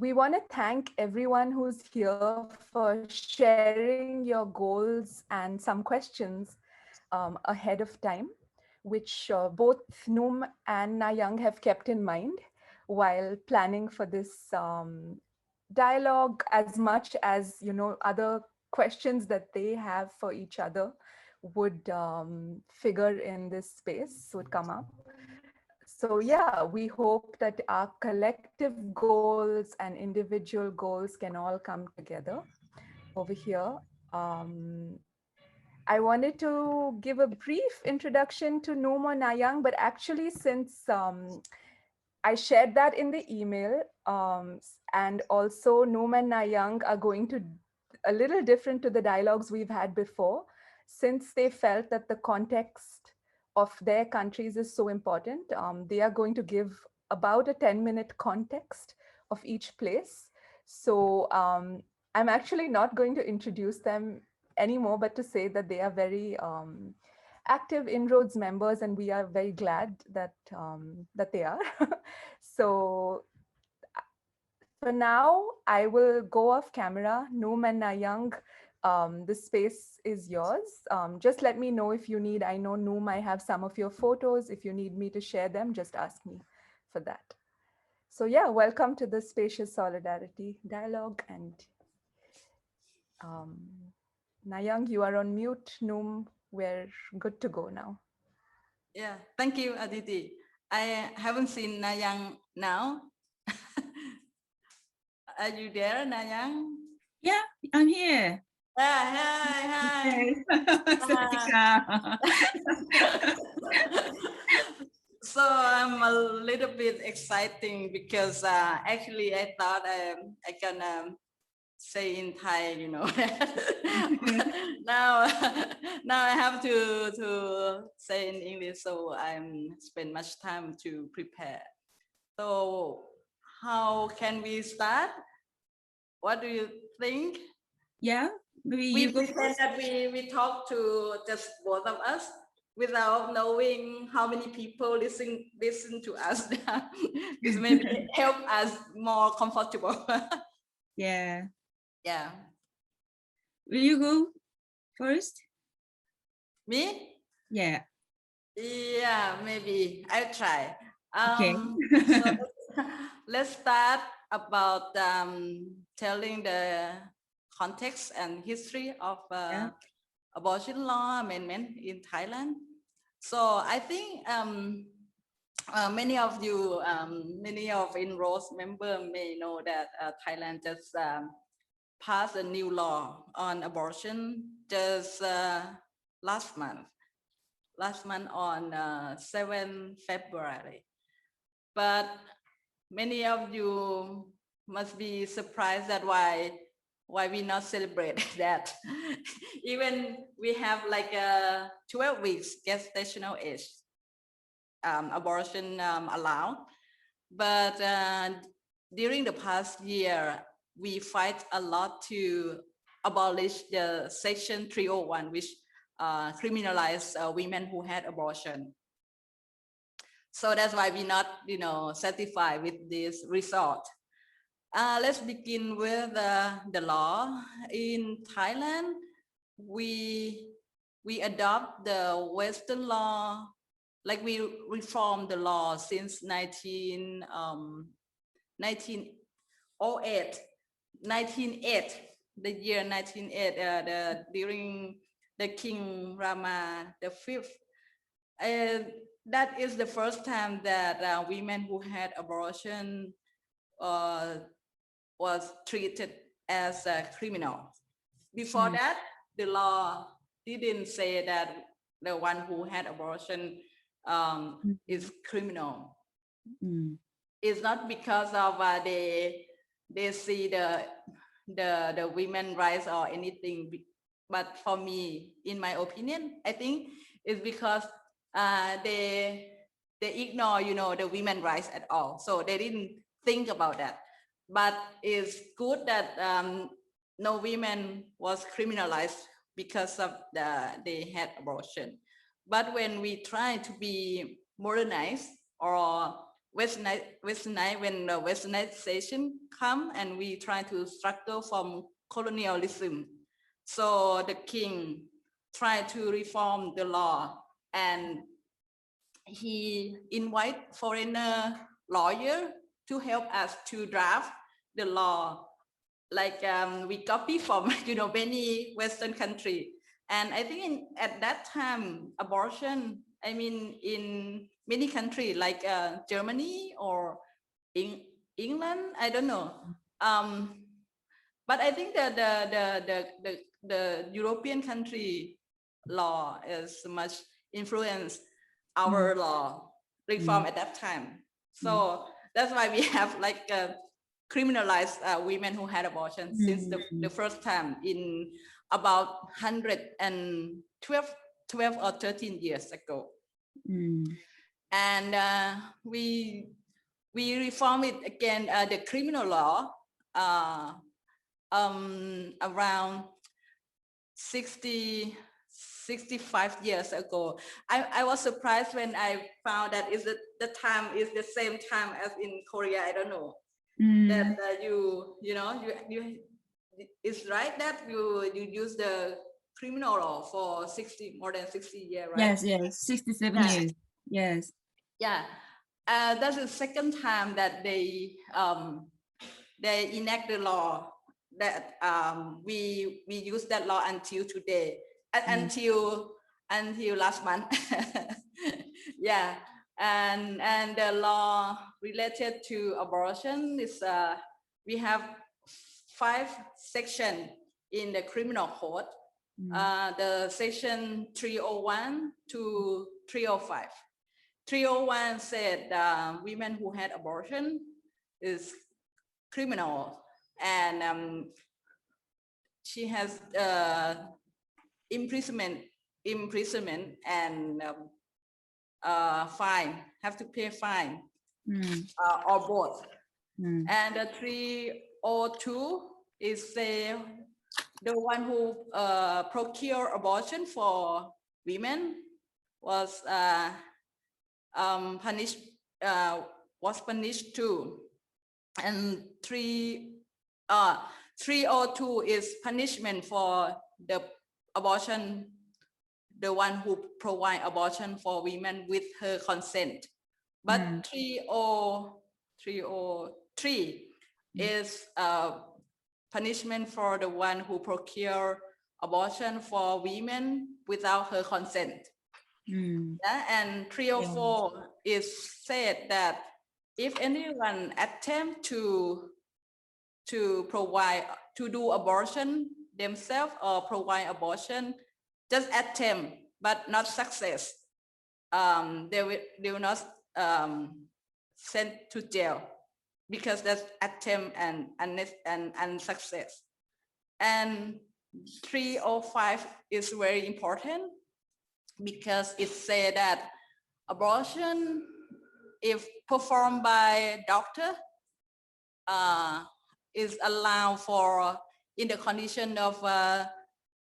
We want to thank everyone who's here for sharing your goals and some questions ahead of time, which both Noom and Nayang have kept in mind while planning for this dialogue, as much as, you know, other questions that they have for each other would figure in this space, would come up. So yeah, we hope that our collective goals and individual goals can all come together over here. Um, I wanted to give a brief introduction to Noom or Nayang, but actually since I shared that in the email, and also Noom and Nayang are going to a little different to the dialogues we've had before, since they felt that the context of their countries is so important. They are going to give about a 10-minute context of each place. So I'm actually not going to introduce them anymore, but to say that they are very active Inroads members, and we are very glad that that they are. So for now, I will go off camera. Noom and Nayang, the space is yours. Just let me know if you need. I know, Noom, I have some of your photos. If you need me to share them, just ask me for that. So yeah, welcome to the Spacious Solidarity Dialogue. And Nayang, you are on mute. Noom, we're good to go now. Yeah, thank you, Aditi. I haven't seen Nayang now. Are you there, Nayang? Yeah, I'm here. Hi. So I'm a little bit exciting because actually I thought I can say in Thai, you know. now I have to say in English, so I'm spend much time to prepare. So how can we start? What do you think? Yeah, maybe We you go pretend that we talk to just both of us without knowing how many people listen to us. This maybe help us more comfortable. Yeah. Yeah. Will you go first? Me? Yeah. Yeah, maybe I'll try. Okay. So let's start about telling the context and history of abortion law amendment in Thailand. So I think many of you, many of Inroads members may know that Thailand just passed a new law on abortion just last month on 7 February. But many of you must be surprised that why we not celebrate that. Even we have like 12 weeks gestational age abortion allowed. But during the past year, we fight a lot to abolish the section 301, which criminalize women who had abortion. So that's why we're not, satisfied with this result. Let's begin with the law. In Thailand, we adopt the Western law, like we reformed the law since 1908, the year 1908, during the King Rama V. That is the first time that women who had abortion was treated as a criminal. Before that, the law didn't say that the one who had abortion is criminal. It's not because of they see the women rights or anything, but for me, in my opinion, I think it's because they ignore, the women rights at all. So they didn't think about that. But it's good that no women was criminalized because of they had abortion. But when we try to be modernized or Westernized when the Westernization come and we try to struggle from colonialism. So the king tried to reform the law, and he invite foreigner lawyer to help us to draft the law. Like we copy from many Western country. And I think at that time, abortion, I mean, in many countries like Germany or England, I don't know. But I think that the European country law is much influenced our law reform at that time. So that's why we have like criminalized women who had abortion since the first time in about 112 or 13 years ago. And we reform it again, the criminal law around 65 years ago. I was surprised when I found that the time is the same time as in Korea. I don't know. That you it's right that you use the criminal law for more than 60 years, right? Yes, 67 years. Yes. Yeah, that's the second time that they enact the law that we use that law until today, until last month. Yeah. And the law related to abortion is we have 5 sections in the criminal code. The section 301 to 305. 301 said women who had abortion is criminal, and she has imprisonment and fine, have to pay fine, or both. And the 302 is the one who procure abortion for women was punished too. And 302 is punishment for the abortion, the one who provide abortion for women with her consent. But 303 is punishment for the one who procure abortion for women without her consent. Yeah? And 304 is said that if anyone attempt to provide, to do abortion themselves or provide abortion, just attempt but not success, they will not sent to jail, because that's attempt and unsuccess. And 305 is very important because it says that abortion, if performed by doctor, is allowed for in the condition of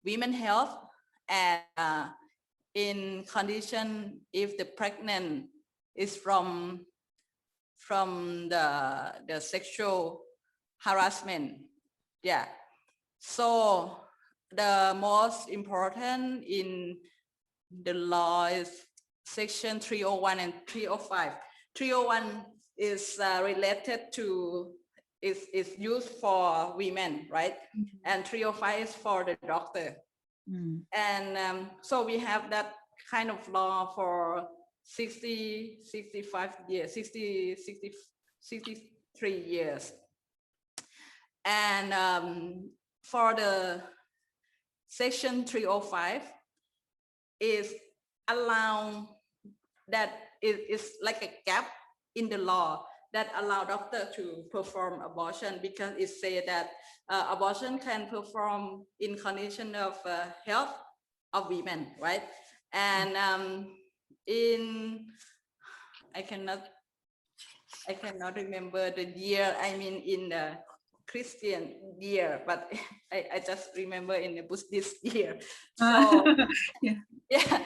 women health, and in condition if the pregnant is from the sexual harassment. Yeah. So the most important in the law is section 301 and 305. 301 is related to, is used for women, right? And 305 is for the doctor. And so we have that kind of law for 65 years, 63 years. And for the section 305 is allow that it is like a gap in the law that allow doctor to perform abortion, because it say that abortion can perform in condition of health of women, right? And I cannot remember the year, I mean in the Christian year, but I just remember in the Buddhist year. So yeah.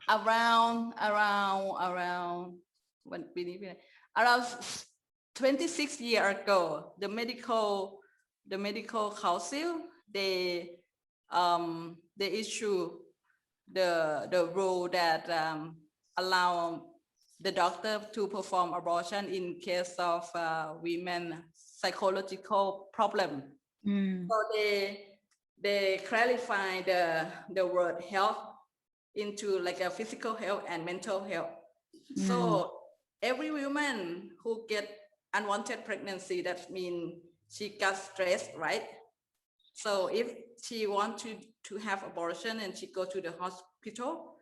around when around 26 years ago, the medical council, they issue the rule that allow the doctor to perform abortion in case of women psychological problem. So they clarify the word health into like a physical health and mental health. So every woman who get unwanted pregnancy, that means she got stressed, right? So if she wants to have abortion and she go to the hospital,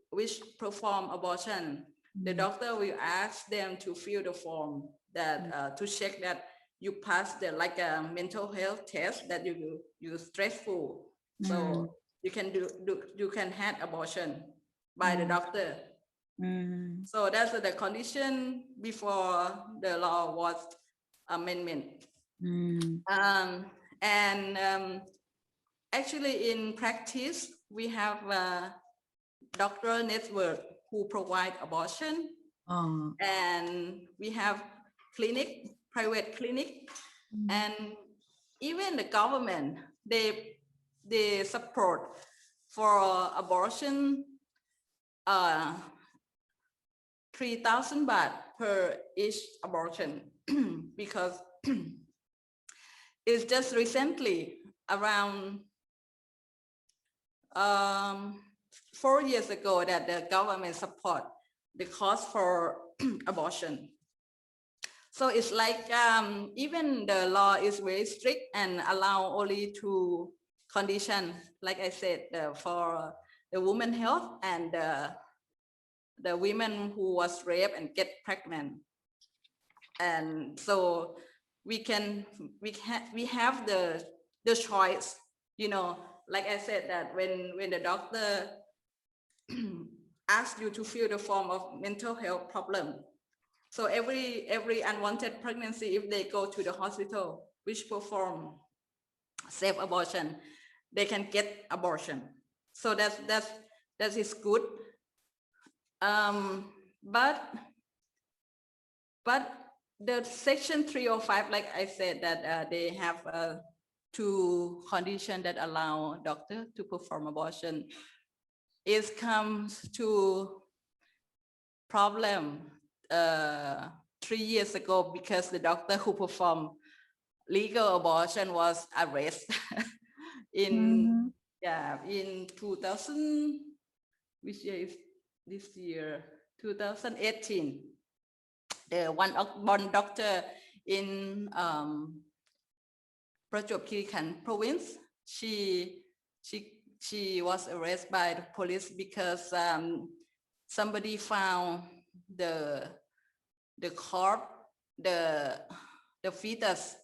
which perform abortion, the doctor will ask them to fill the form that to check that you pass the like a mental health test, that you stressful, so you can have abortion by the doctor. So that's the condition before the law was amendment. Actually, in practice, we have a doctor network who provide abortion, and we have private clinic, and even the government, they support for abortion 3,000 baht per each abortion because it's just recently around 4 years ago that the government support the cost for abortion. So it's like even the law is very strict and allow only 2 conditions, like I said, for the woman health and the women who was raped and get pregnant. And so we have the choice, like I said, that when the doctor asks you to fill the form of mental health problem, so every unwanted pregnancy, if they go to the hospital which perform safe abortion, they can get abortion. So that is good. But the section 305, like I said, that they have 2 conditions that allow doctor to perform abortion. It comes to problem 3 years ago because the doctor who performed legal abortion was arrested in 2000, which year is this year, 2018. The one doctor in Reproductive province, she was arrested by the police because somebody found the corpse, the fetus,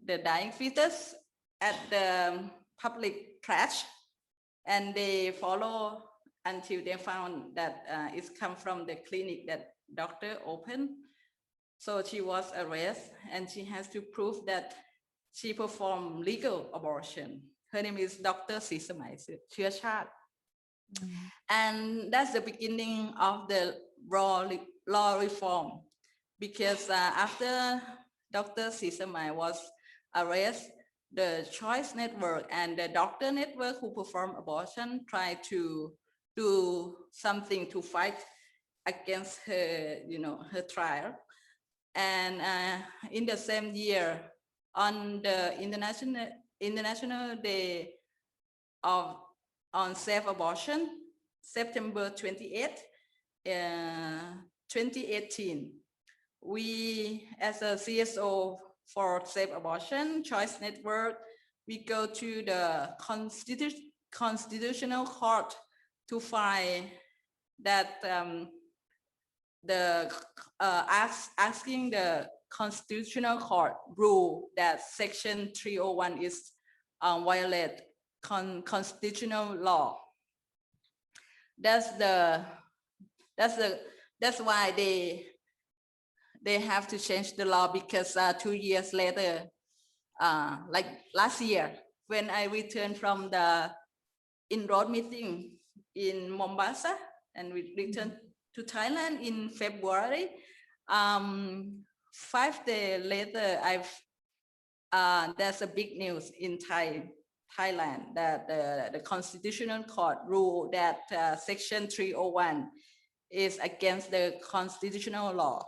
the dying fetus at the public trash, and they follow until they found that it's come from the clinic that doctor opened. So she was arrested and she has to prove that she performed legal abortion. Her name is Dr. Sunhye. And that's the beginning of the law reform, because after Dr. Sunhye was arrested, the Choice Network and the doctor network who perform abortion tried to do something to fight against her, her trial. And in the same year, on the International Day on Safe Abortion, September 28, 2018, we, as a CSO for Safe Abortion, Choice Network, we go to the Constitutional Court to find that asking the Constitutional Court rule that Section 301 is violate constitutional law. That's why they have to change the law, because 2 years later, like last year, when I returned from the inroad meeting in Mombasa, and we returned to Thailand in February. 5 days later, there's a big news in Thailand that the Constitutional Court ruled that Section 301 is against the constitutional law.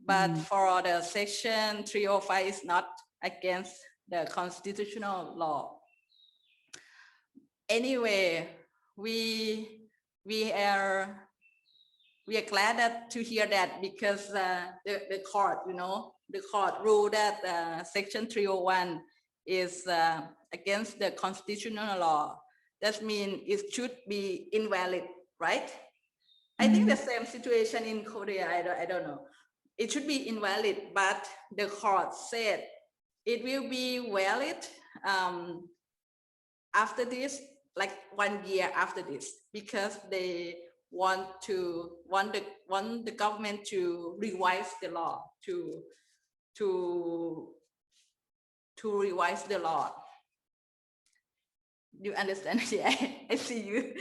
But for the Section 305 is not against the constitutional law. Anyway, we are glad to hear that, because the court, the court ruled that Section 301 is against the constitutional law. That means it should be invalid, right? I think the same situation in Korea. I don't know. It should be invalid, but the court said it will be valid after this, like 1 year after this, because they want the government to revise the law, to revise the law. You understand? Yeah, I see you.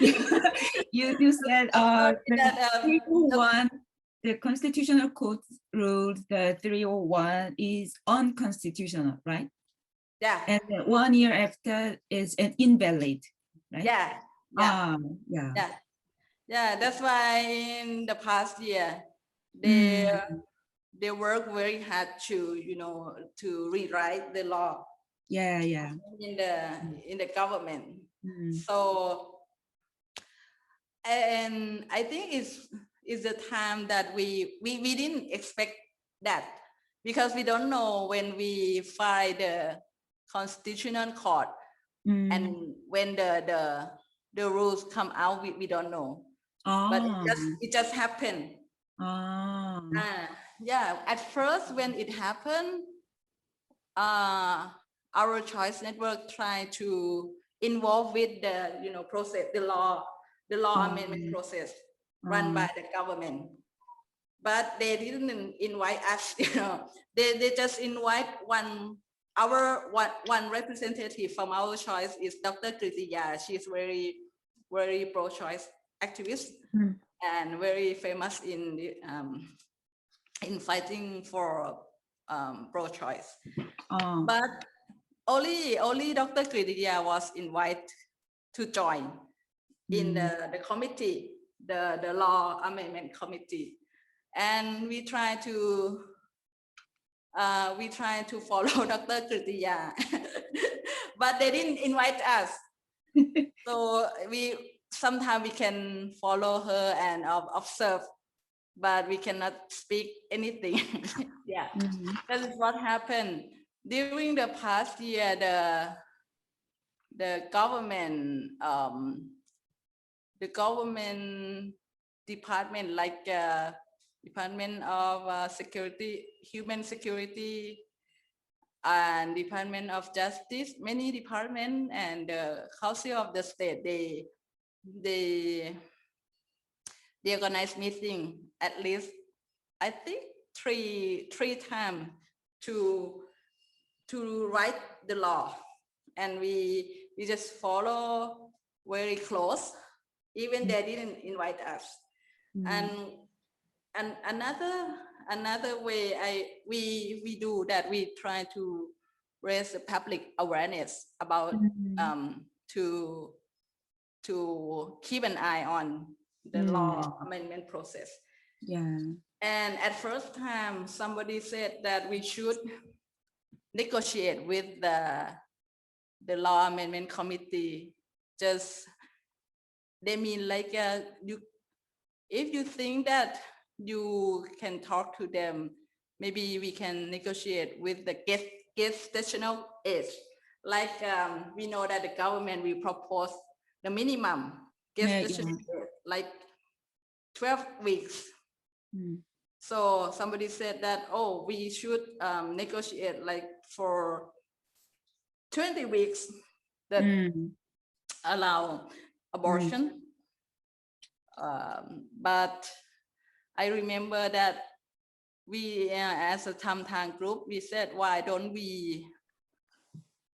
You said the 301, the Constitutional Court ruled that 301 is unconstitutional, right? Yeah. And 1 year after is an invalid, right? Yeah. Yeah. Yeah, that's why in the past year they work very hard to to rewrite the law. Yeah. In the government. So, and I think it's the time that we didn't expect that, because we don't know when we file the Constitutional Court and when the rules come out, we don't know. But it just happened. Yeah, at first when it happened, our Choice Network tried to involve with the process, the law amendment process run by the government, but they didn't invite us. They just invite one representative from our Choice is Dr. Kritiya. She's very pro-choice activist and very famous in fighting for pro-choice. But only Dr. Kritiya was invited to join in the committee, the law amendment committee, and we try to follow Dr. Kritiya, but they didn't invite us. So sometimes we can follow her and observe, but we cannot speak anything. Yeah, that is what happened. During the past year, the government department, like Department of Security, Human Security, and Department of Justice, many departments, and the Council of the State, they organize meeting at least, I think, three times to write the law, and we just follow very close, even they didn't invite us. And another way we do that, we try to raise the public awareness about to keep an eye on the law amendment process. And at first time, somebody said that we should negotiate with the law amendment committee. Just, they mean like if you think that you can talk to them, maybe we can negotiate with the gestational age. Like we know that the government will propose the minimum gestational age, like 12 weeks. So somebody said that, oh, we should negotiate like for 20 weeks that allow abortion. But I remember that we, as a Tamtang group, we said, why don't we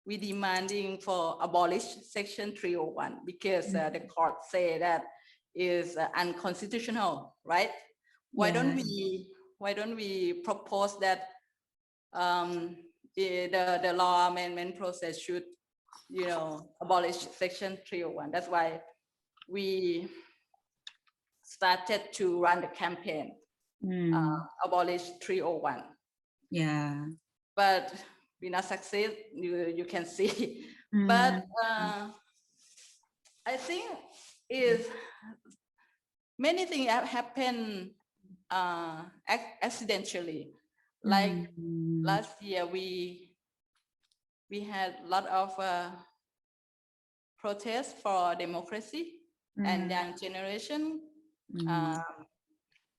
demanding for abolish Section 301, because the court say that is unconstitutional, right? Why don't we propose that the law amendment process should, abolish Section 301? That's why we started to run the campaign, abolish 301. Yeah. But we not succeed, you can see. But I think is many things have happened accidentally. Like last year, we had a lot of protests for democracy, and young generation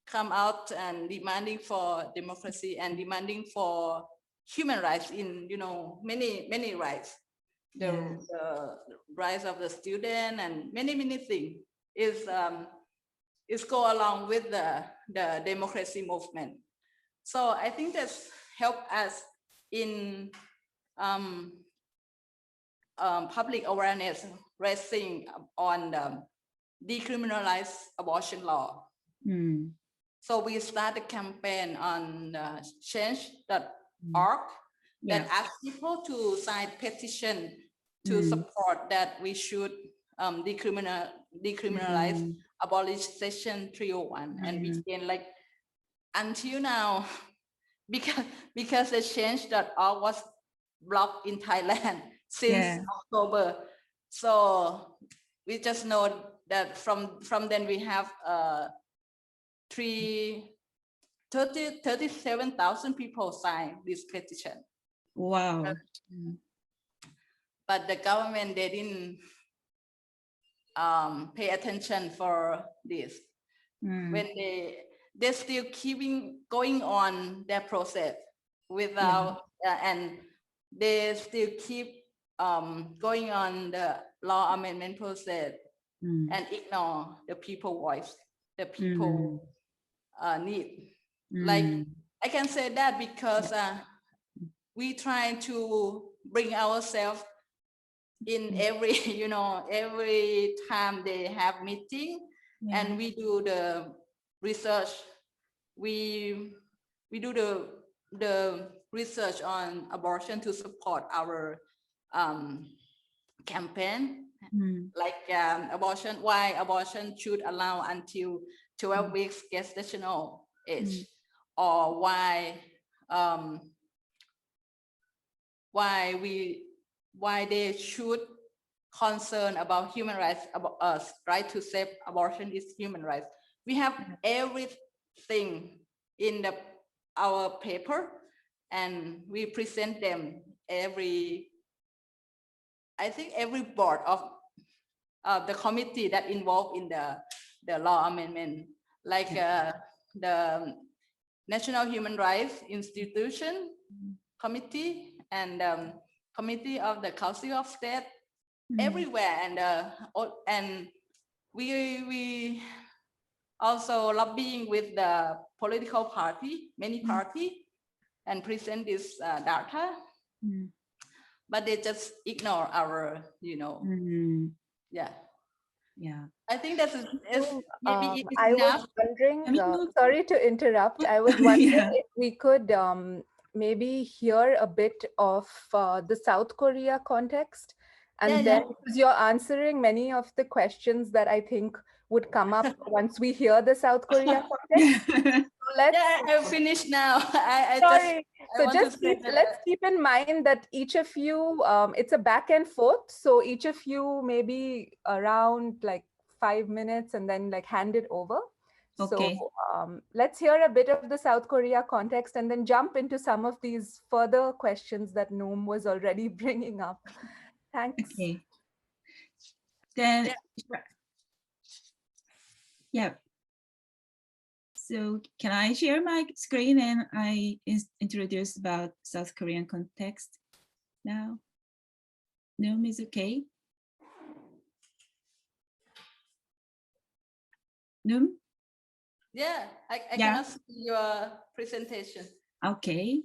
come out and demanding for democracy and demanding for human rights in, many rights. The rights of the student and many things is go along with the democracy movement. So I think that's helped us in public awareness, raising on the decriminalized abortion law. So we started a campaign on change.org that asks people to sign petition to support that we should decriminalize, abolish Section 301. And we can, like, until now, because the change.org was blocked in Thailand since October. So we just know that from then we have 37,000 people sign this petition. Wow. But the government, they didn't pay attention for this. When they're still keeping going on their process without, and they still keep going on the law amendment process and ignore the people voice, the people need. Like, I can say that because we try to bring ourselves in every, every time they have meeting, and we do the research. We do the research on abortion to support our campaign. Like why abortion should allow until 12 weeks gestational age, or why they should concern about human rights, about us, right to safe abortion is human rights. We have everything in our paper, and we present them every board of the committee that involved in the law amendment, like the National Human Rights Institution Committee and Committee of the Council of State, everywhere. And we also lobbying with the political party, many party, and present this data, but they just ignore our, I think that's maybe it is I enough. was wondering, sorry to interrupt, I was wondering if we could maybe hear a bit of the South Korea context, and then because you're answering many of the questions that I think would come up once we hear the South Korea context. So I'm finished now. Let's keep in mind that each of you, it's a back and forth. So each of you maybe around like 5 minutes and then like hand it over. Okay. So let's hear a bit of the South Korea context and then jump into some of these further questions that Noom was already bringing up. Thanks. Okay. Then, So can I share my screen and I introduce about South Korean context now? Noom is okay? Noom? Yeah, I cannot see your presentation. Okay.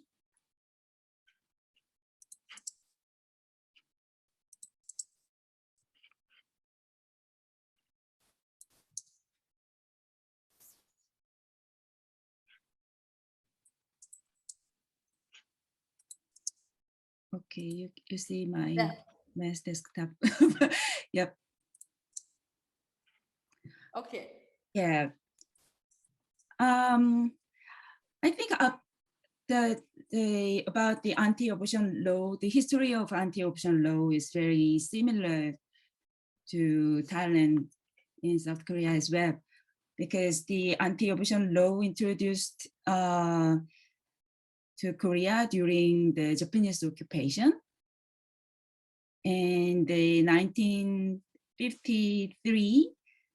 Okay, you see my Yeah. mass desktop. Yep. Okay. Yeah. I think about the anti-abortion law, the history of anti-abortion law is very similar to Thailand in South Korea as well, because the anti-abortion law introduced to Korea during the Japanese occupation. In the 1953,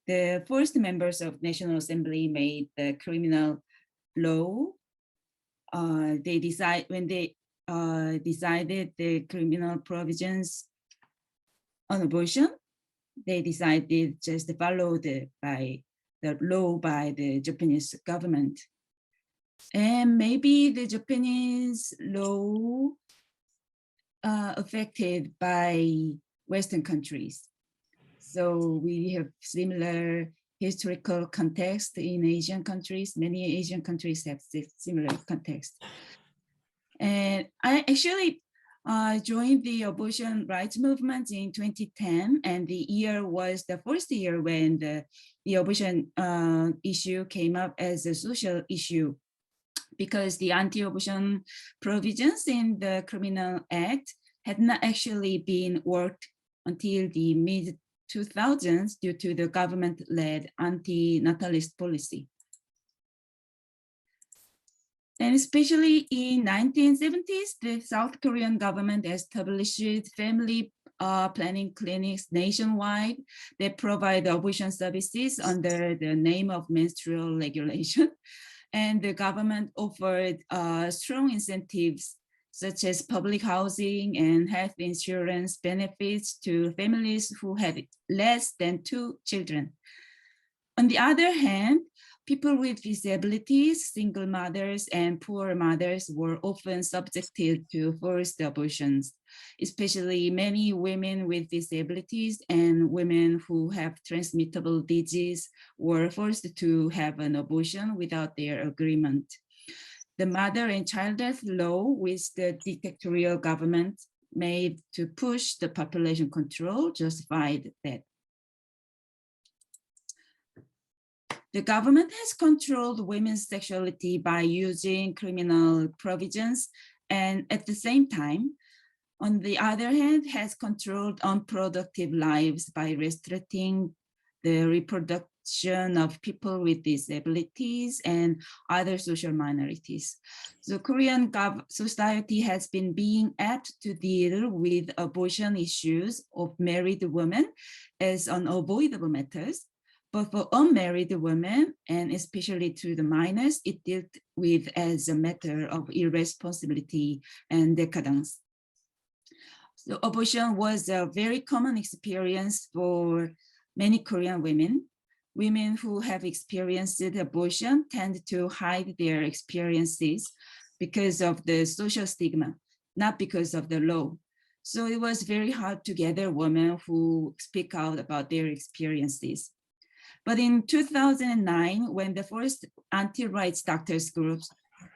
the first members of National Assembly made the criminal law. They decided the criminal provisions on abortion, they decided just to follow the law by the Japanese government. And maybe the Japanese law affected by Western countries. So we have similar historical context in Asian countries. Many Asian countries have similar context. And I actually joined the abortion rights movement in 2010, and the year was the first year when the abortion issue came up as a social issue, because the anti-abortion provisions in the Criminal Act had not actually been worked until the mid-2000s due to the government-led anti-natalist policy. And especially in 1970s, the South Korean government established family planning clinics nationwide. They provide abortion services under the name of menstrual regulation. And the government offered strong incentives such as public housing and health insurance benefits to families who had less than 2 children. On the other hand, people with disabilities, single mothers, and poor mothers were often subjected to forced abortions, especially many women with disabilities and women who have transmittable disease were forced to have an abortion without their agreement. The mother and child death law, which the dictatorial government made to push the population control, justified that. The government has controlled women's sexuality by using criminal provisions, and at the same time, on the other hand, has controlled unproductive lives by restricting the reproduction of people with disabilities and other social minorities. So Korean society has been being apt to deal with abortion issues of married women as unavoidable matters. But for unmarried women, and especially to the minors, it dealt with as a matter of irresponsibility and decadence. So abortion was a very common experience for many Korean women. Women who have experienced abortion tend to hide their experiences because of the social stigma, not because of the law. So it was very hard to gather women who speak out about their experiences. But in 2009, when the first anti-rights doctors groups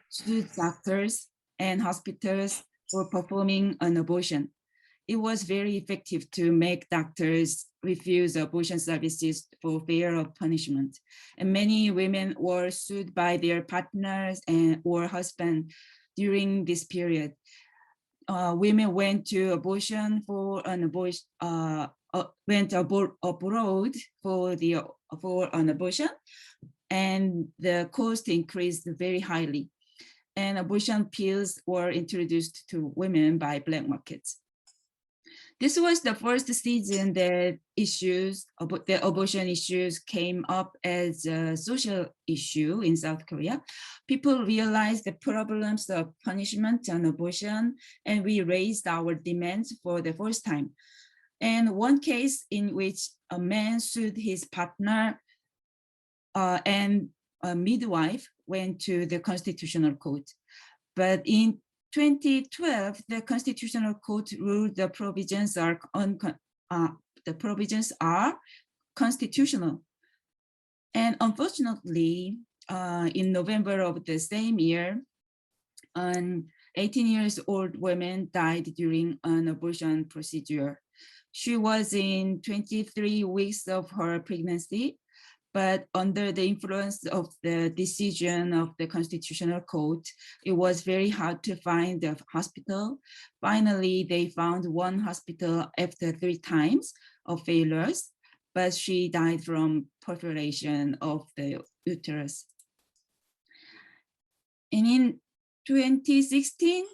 sued doctors and hospitals for performing an abortion, it was very effective to make doctors refuse abortion services for fear of punishment. And many women were sued by their partners or husband during this period. Women went to abortion for an abortion, went abroad for an abortion, and the cost increased very highly. And abortion pills were introduced to women by black markets. This was the first season that the abortion issues came up as a social issue in South Korea. People realized the problems of punishment and abortion, and we raised our demands for the first time. And one case in which a man sued his partner and a midwife went to the Constitutional Court. But in 2012, the Constitutional Court ruled the provisions are constitutional. And unfortunately, in November of the same year, An 18-year-old woman died during an abortion procedure. She was in 23 weeks of her pregnancy, but under the influence of the decision of the Constitutional Court, it was very hard to find a hospital. Finally, they found one hospital after 3 times of failures, but she died from perforation of the uterus. And in 2016,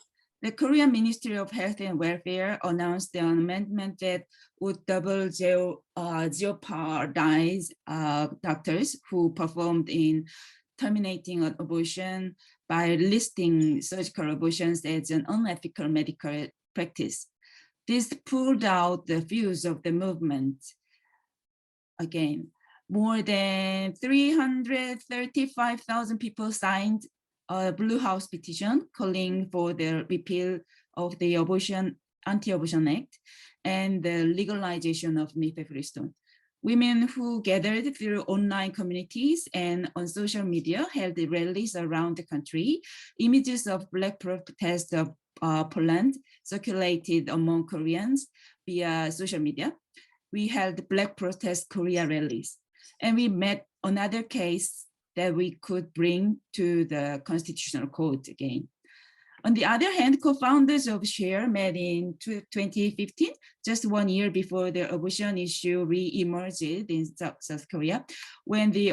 the Korean Ministry of Health and Welfare announced an amendment that would double jeopardize doctors who performed in terminating an abortion by listing surgical abortions as an unethical medical practice. This pulled out the views of the movement. Again, more than 335,000 people signed a Blue House petition calling for the repeal of the Anti-Abortion Act and the legalization of mifepristone. Women who gathered through online communities and on social media held rallies around the country. Images of Black protest of Poland circulated among Koreans via social media. We held Black Protest Korea rallies, and we met another case that we could bring to the Constitutional Court again. On the other hand, co-founders of SHARE met in 2015, just 1 year before the abortion issue re-emerged in South Korea, when the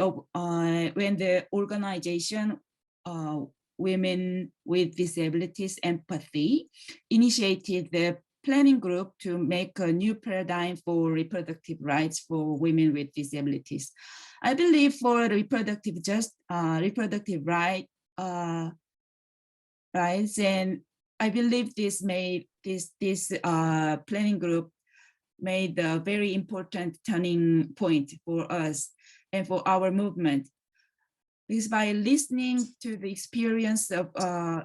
organization Women with Disabilities Empathy initiated the planning group to make a new paradigm for reproductive rights for women with disabilities. I believe for reproductive rights, and I believe this planning group made a very important turning point for us and for our movement. Because by listening to the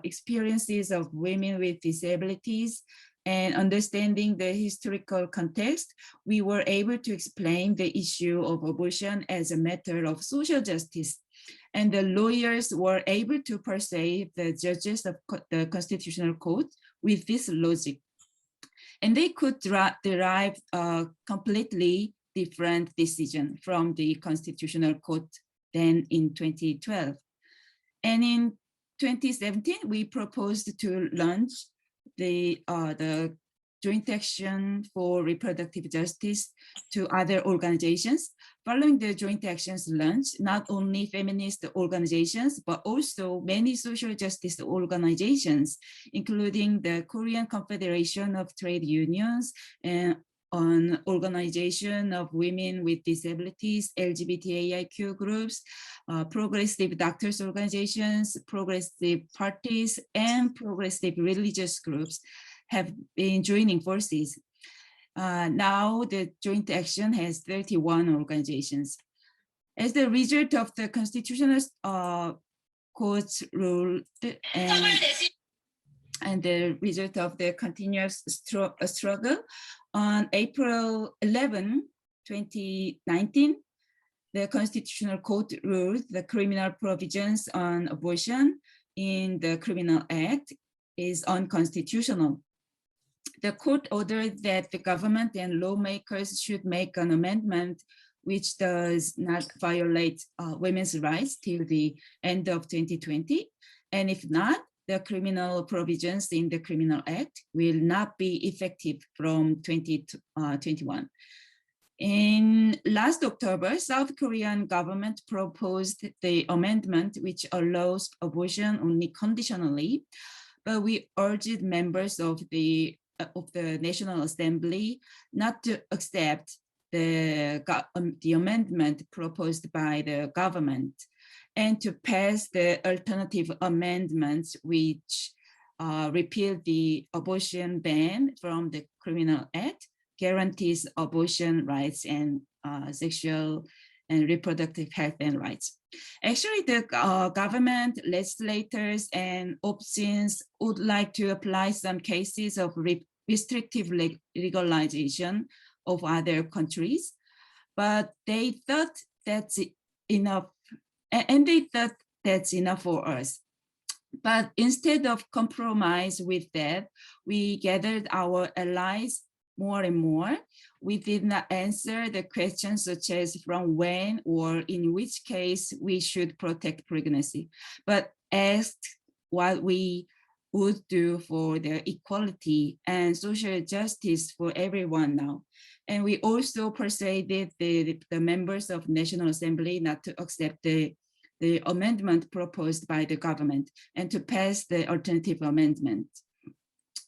experiences of women with disabilities and understanding the historical context, we were able to explain the issue of abortion as a matter of social justice. And the lawyers were able to persuade the judges of the Constitutional Court with this logic. And they could derive a completely different decision from the Constitutional Court than in 2012. And in 2017, we proposed to launch the Joint Action for Reproductive Justice to other organizations. Following the Joint Action's launch, not only feminist organizations, but also many social justice organizations, including the Korean Confederation of Trade Unions and an organization of women with disabilities, LGBTQ groups, progressive doctors organizations, progressive parties, and progressive religious groups have been joining forces. Now the Joint Action has 31 organizations. As the result of the Constitutional Court's rule and the result of the continuous struggle, on April 11, 2019, the Constitutional Court ruled the criminal provisions on abortion in the Criminal Act is unconstitutional. The court ordered that the government and lawmakers should make an amendment which does not violate women's rights till the end of 2020. And if not, the criminal provisions in the Criminal Act will not be effective from 2021. In last October, South Korean government proposed the amendment which allows abortion only conditionally, but we urged members of the National Assembly not to accept the amendment proposed by the government and to pass the alternative amendments which repeal the abortion ban from the Criminal Act, guarantees abortion rights and sexual and reproductive health and rights. Actually, the government, legislators, and options would like to apply some cases of restrictive legalization of other countries, but they thought that's enough, and they thought that's enough for us. But instead of compromise with that, we gathered our allies more and more. We did not answer the questions such as from when or in which case we should protect pregnancy, but asked what we would do for the equality and social justice for everyone now. And we also persuaded the members of National Assembly not to accept the amendment proposed by the government and to pass the alternative amendment,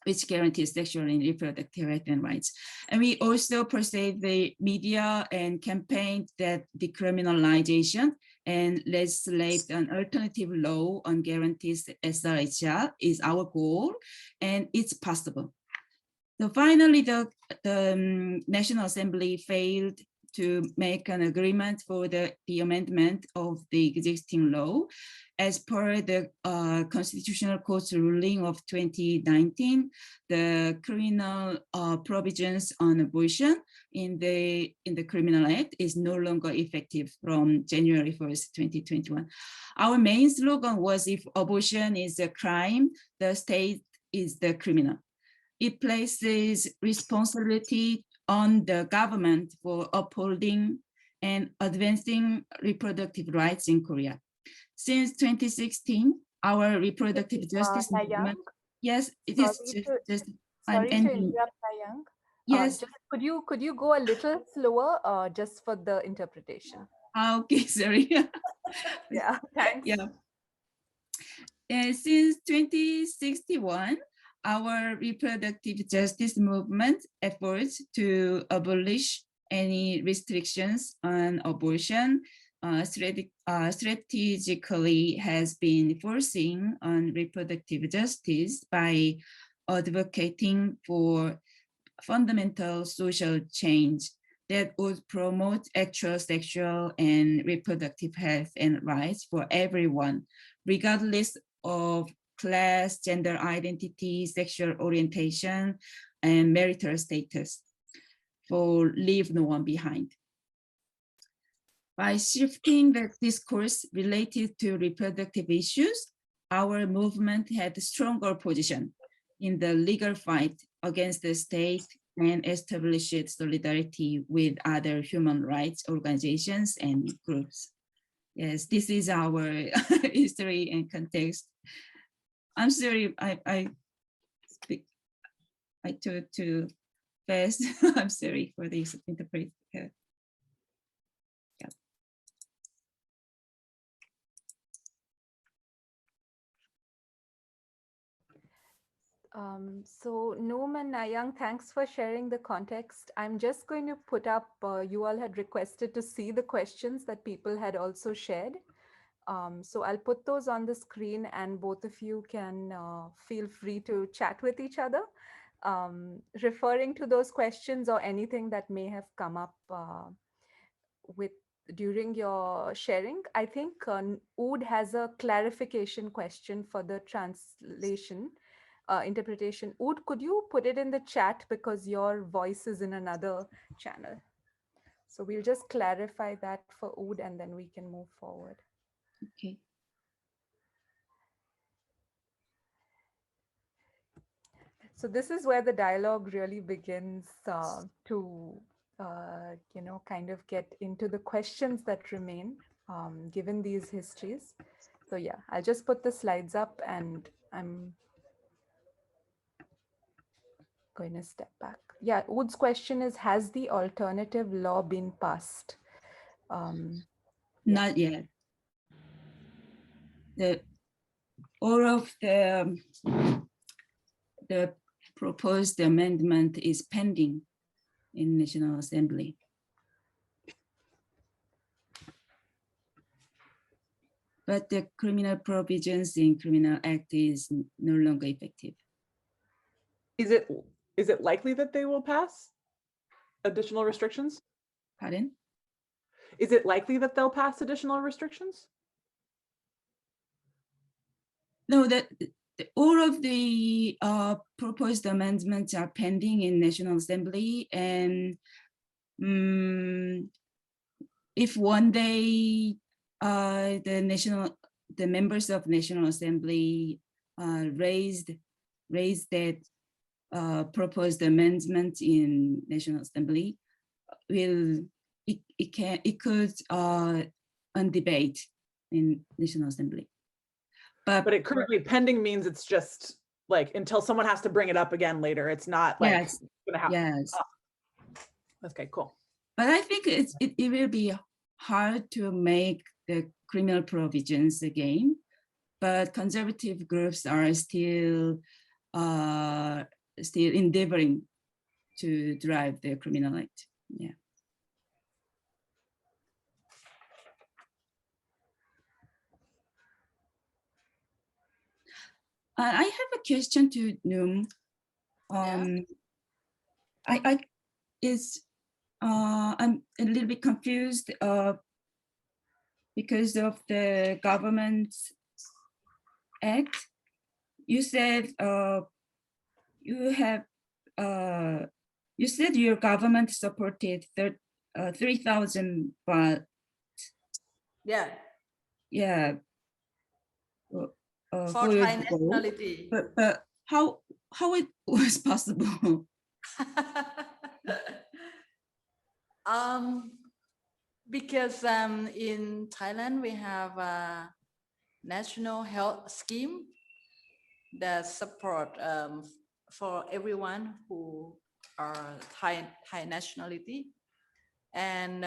which guarantees sexual and reproductive health and rights. And we also persuade the media and campaigned that decriminalization and legislate an alternative law on guarantees SRHR is our goal, and it's possible. So finally, the National Assembly failed to make an agreement for the amendment of the existing law. As per the Constitutional Court's ruling of 2019, the criminal provisions on abortion in the Criminal Act is no longer effective from January 1st, 2021. Our main slogan was, if abortion is a crime, the state is the criminal. It places responsibility on the government for upholding and advancing reproductive rights in Korea. Since 2016, our reproductive justice movement. Yes, it is just I'm sorry to ending. interrupt, Nayang. Yes. Could you go a little slower, just for the interpretation? Okay, sorry. Yeah, thanks. Yeah. Since 2061, our reproductive justice movement efforts to abolish any restrictions on abortion strategically has been forcing on reproductive justice by advocating for fundamental social change that would promote actual sexual and reproductive health and rights for everyone, regardless of class, gender identity, sexual orientation, and marital status, for leave no one behind. By shifting the discourse related to reproductive issues, our movement had a stronger position in the legal fight against the state and established solidarity with other human rights organizations and groups. Yes, this is our history and context. I'm sorry, I talk too fast. I'm sorry for this interpretation. Yeah. So Noom and Nayang, thanks for sharing the context. I'm just going to put up, you all had requested to see the questions that people had also shared. So I'll put those on the screen and both of you can feel free to chat with each other, referring to those questions or anything that may have come up during your sharing. I think Oud has a clarification question for the translation. Interpretation. Oud, could you put it in the chat because your voice is in another channel? So we'll just clarify that for Oud and then we can move forward. Okay. So this is where the dialogue really begins to, kind of get into the questions that remain given these histories. So yeah, I'll just put the slides up and I'm going to step back. Yeah, Wood's question is, has the alternative law been passed? Not yet. All of the proposed amendment is pending in National Assembly. But the criminal provisions in Criminal Act is no longer effective. Is it likely that they will pass additional restrictions? Pardon? Is it likely that they'll pass additional restrictions? No, all of the proposed amendments are pending in National Assembly, and if one day the National the members of National Assembly raised that proposed amendment in National Assembly, it could on debate in National Assembly. But it currently pending means it's just like until someone has to bring it up again later. It's not like yes, gonna happen. yes. Oh. Okay, cool. But I think it will be hard to make the criminal provisions again. But conservative groups are still endeavoring to drive the criminal act. Yeah. I have a question to Noom. I'm a little bit confused because of the government act. You said you said your government supported 3,000 baht. Yeah. Yeah. For Thai nationality. But how it was possible? Because in Thailand we have a national health scheme that support for everyone who are Thai nationality, and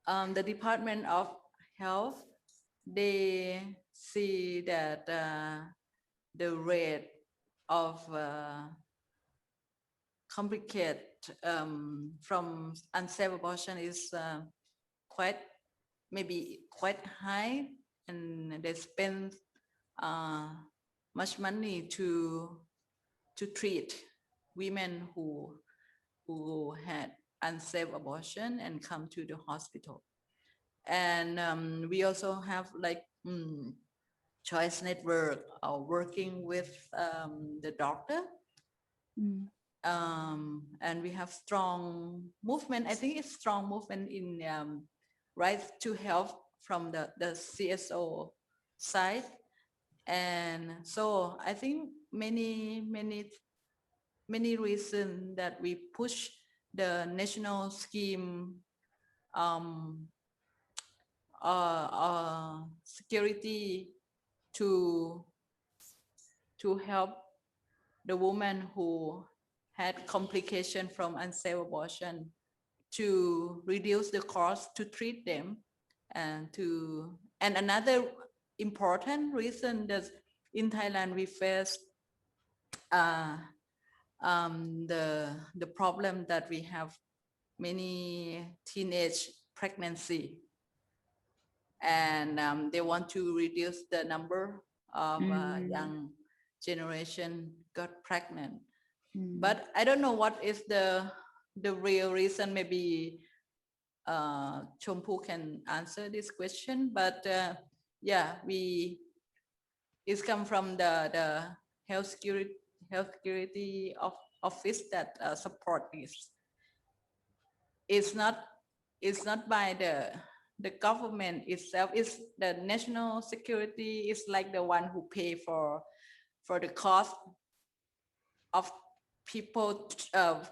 the Department of Health, they see that the rate of complicated from unsafe abortion is maybe quite high, and they spend much money to treat women who had unsafe abortion and come to the hospital. And we also have like choice network working with the doctor. And we have strong movement. I think it's strong movement in right to health from the CSO side. And so I think many reasons that we push the national scheme security to help the woman who had complication from unsafe abortion, to reduce the cost to treat them, and another important reason that in Thailand we face the problem that we have many teenage pregnancy, and they want to reduce the number of young generation got pregnant. But I don't know what is the real reason. Maybe Chompu can answer this question. But yeah, it's come from the health security office that support this. It's not by the government itself. It's the national security is like the one who pay for the cost of people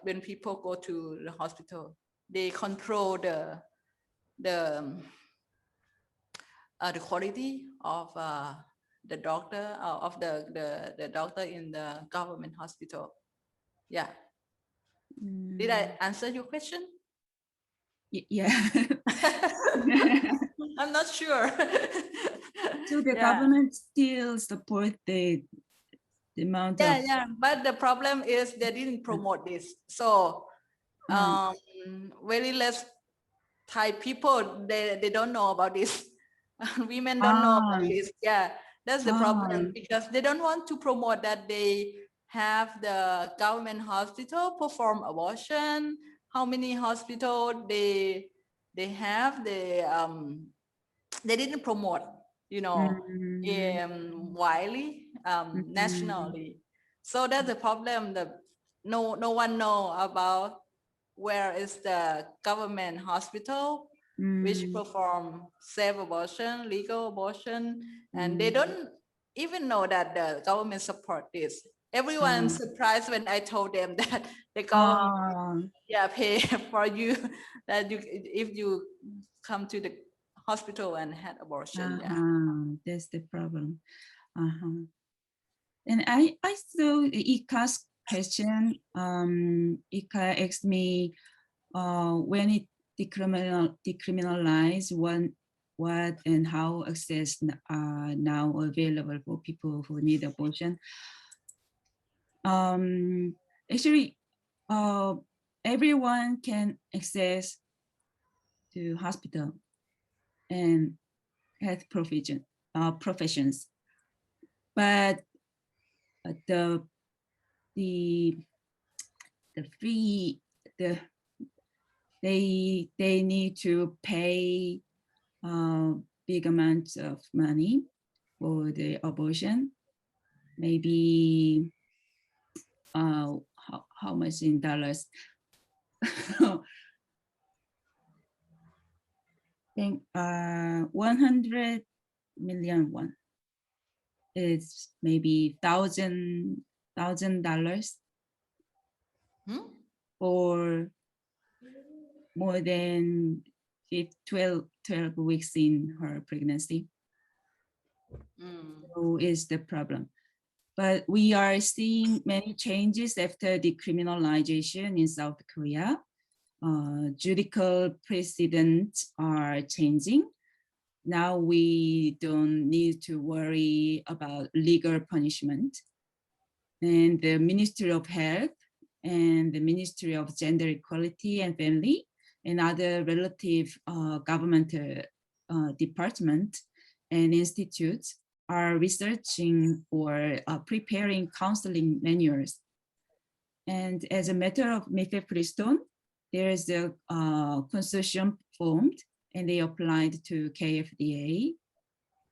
when people go to the hospital. They control the quality of the doctor of the doctor in the government hospital. Yeah. Did I answer your question? Yeah. I'm not sure. So the government still support the amount of... Yeah, but the problem is they didn't promote this. So very less Thai people, they don't know about this. Women don't know about this. Yeah, that's the problem, because they don't want to promote that they have the government hospital perform abortion. How many hospitals they have, they didn't promote, widely, nationally. So that's the problem. No one know about where is the government hospital which perform safe abortion, legal abortion, and they don't even know that the government support this. Everyone surprised when I told them that the government pay for you that you if you come to the hospital and had abortion. That's the problem. And I saw Ika's question. Ika asked me when it decriminalize what and how access now available for people who need abortion. Actually, everyone can access to hospital and health professions, but the fee they need to pay big amounts of money for the abortion. Maybe how much in dollars? I think 100 million won. It's maybe $1,000 or more than 12 weeks in her pregnancy. So is the problem. But we are seeing many changes after decriminalization in South Korea. Judicial precedents are changing. Now we don't need to worry about legal punishment. And the Ministry of Health and the Ministry of Gender Equality and Family and other relative government departments and institutes are researching or preparing counseling manuals. And as a matter of mifepristone, there is a consortium formed and they applied to KFDA.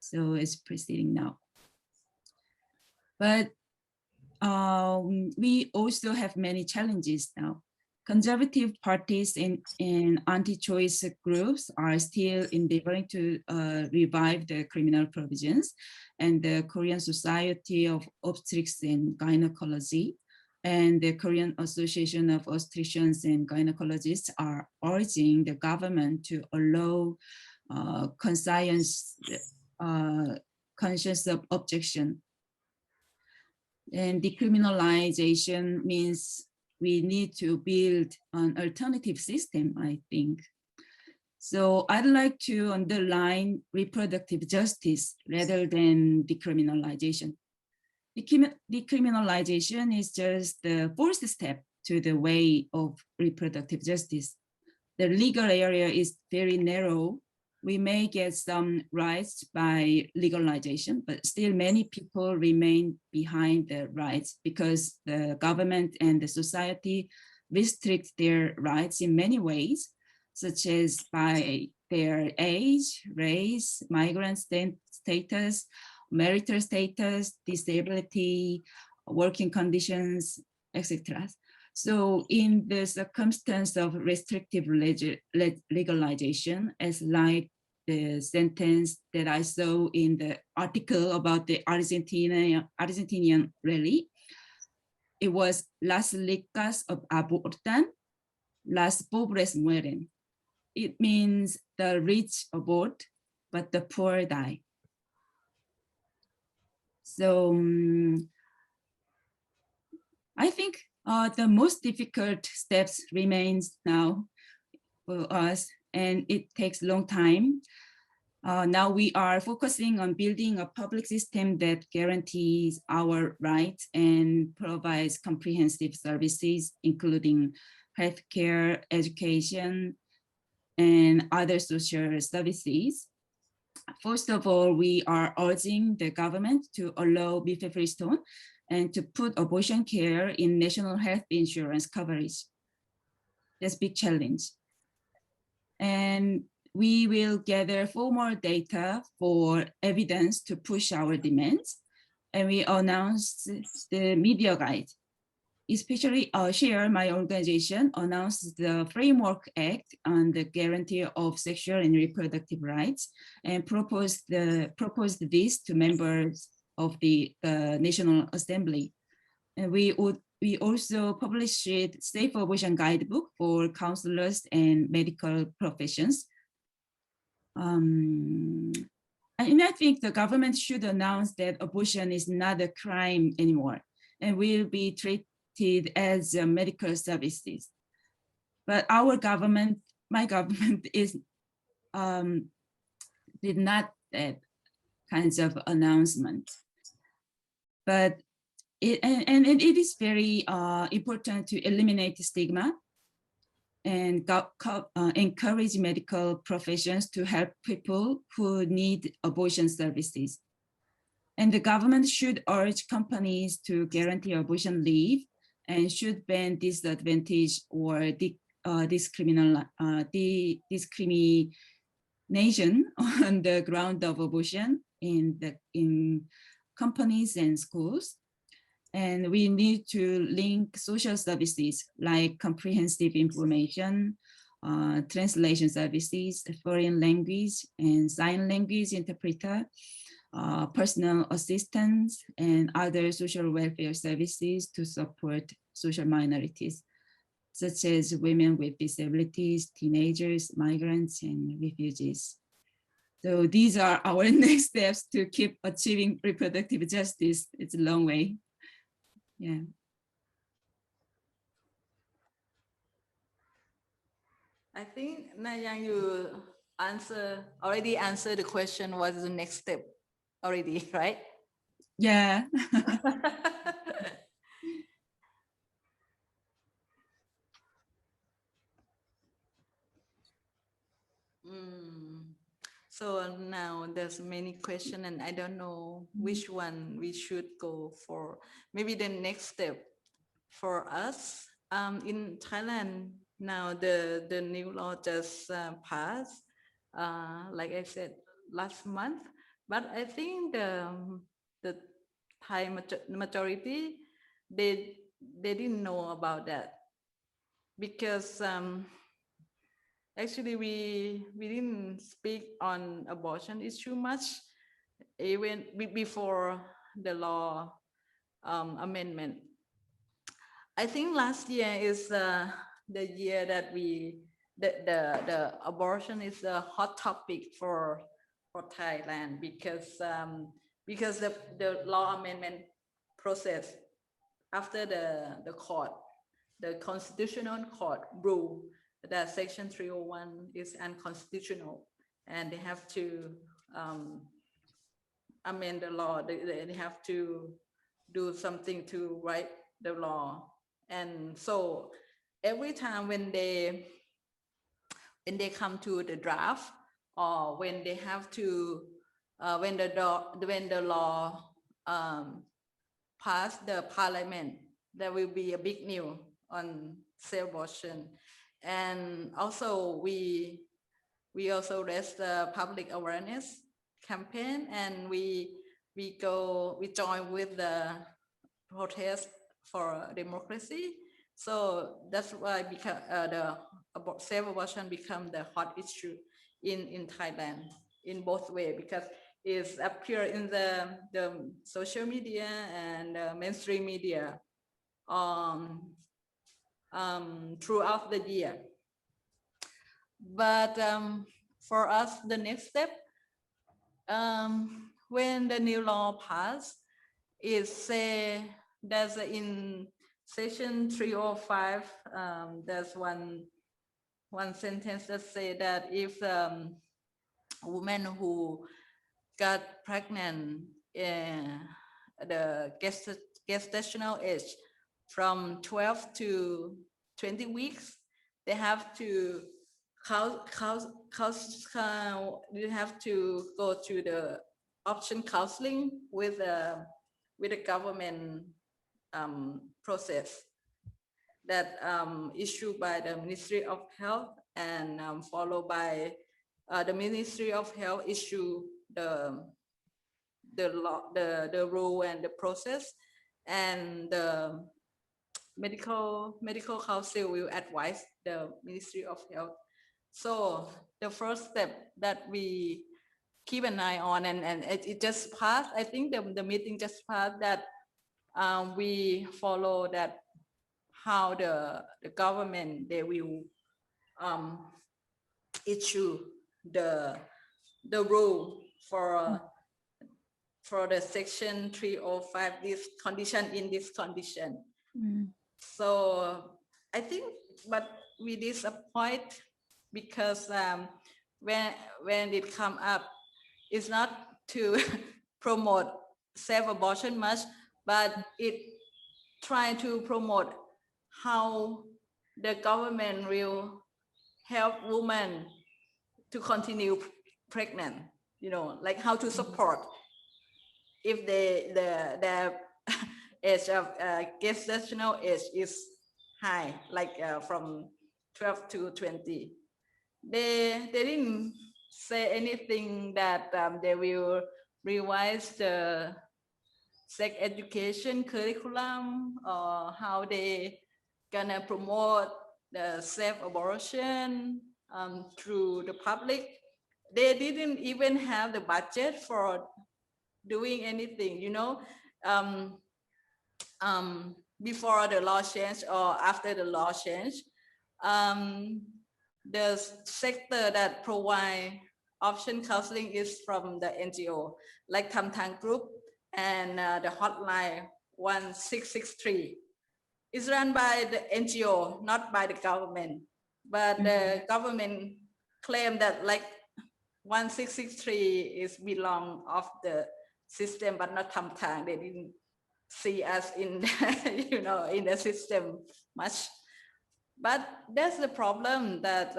So it's proceeding now. But we also have many challenges now. Conservative parties and anti-choice groups are still endeavoring to revive the criminal provisions, and the Korean Society of Obstetrics and Gynecology and the Korean Association of Obstetricians and Gynecologists are urging the government to allow conscious objection. And decriminalization means we need to build an alternative system, I think. So I'd like to underline reproductive justice rather than decriminalization. Decriminalization is just the first step to the way of reproductive justice. The legal area is very narrow. We may get some rights by legalization, but still many people remain behind the rights because the government and the society restrict their rights in many ways, such as by their age, race, migrant status, marital status, disability, working conditions, etc. So in the circumstance of restrictive legalization, as like the sentence that I saw in the article about the Argentinian rally, it was las ricas abortan, las pobres mueren. It means the rich abort, but the poor die. So I think the most difficult steps remains now for us, and it takes a long time. Now we are focusing on building a public system that guarantees our rights and provides comprehensive services, including healthcare, education, and other social services. First of all, we are urging the government to allow mifepristone and to put abortion care in national health insurance coverage. That's a big challenge. And we will gather more data for evidence to push our demands. And we announced the media guide. especially SHARE, my organization, announced the Framework Act on the guarantee of sexual and reproductive rights and proposed this to members of the National Assembly. And we also published Safe Abortion Guidebook for counselors and medical professions. And I think the government should announce that abortion is not a crime anymore and will be treated as medical services. But our government, my government, did not that kinds of announcement. But it is very important to eliminate stigma and encourage medical professions to help people who need abortion services. And the government should urge companies to guarantee abortion leave and should ban disadvantage or discrimination on the ground of abortion in companies and schools. And we need to link social services like comprehensive information, translation services, foreign language and sign language interpreter, personal assistance, and other social welfare services to support social minorities, such as women with disabilities, teenagers, migrants, and refugees. So these are our next steps to keep achieving reproductive justice. It's a long way. Yeah. I think Nayang, you already answered the question. What is the next step already, right? Yeah. So now there's many questions and I don't know which one we should go for. Maybe the next step for us in Thailand now, the new law just passed, like I said, last month. But I think the Thai majority, they didn't know about that because actually we didn't speak on abortion issue much even before the law amendment. I think last year is the year that the abortion is a hot topic for Thailand because the law amendment process after the court, the constitutional court ruled that section 301 is unconstitutional and they have to amend the law. They have to do something to write the law. And so every time when they come to the draft or when they have to when the law pass the parliament, there will be a big news on safe abortion. And also we also raise the public awareness campaign and we join with the protest for democracy. So that's why the safe abortion become the hot issue in Thailand in both ways because it's appear in the social media and mainstream media throughout the year. But for us, the next step, when the new law passed, is say there's in section 305, there's one sentence that say that if a woman who got pregnant the gestational age from 12 to 20 weeks, they have to you have to go to the option counseling with the government process that issued by the Ministry of Health and followed by the Ministry of Health issue the law, the rule and the process, and the medical council will advise the Ministry of Health. So the first step that we keep an eye on, and it just passed, I think the meeting just passed, that we follow that how the government, they will issue the rule for the section 305, this condition in this condition. So I think, but we disappoint because when it come up, it's not to promote safe abortion much, but it try to promote how the government will help women to continue pregnant, like how to support if their age of gestational age is high, like from 12 to 20. They didn't say anything that they will revise the sex education curriculum, or how they gonna promote the safe abortion through the public. They didn't even have the budget for doing anything, before the law change or after the law change. The sector that provide option counseling is from the NGO, like Tamtang Group, and the hotline 1663. It's run by the NGO, not by the government. But the government claim that like 1663 is belong of the system, but not Tamtang. They didn't see us in in the system much. But that's the problem, that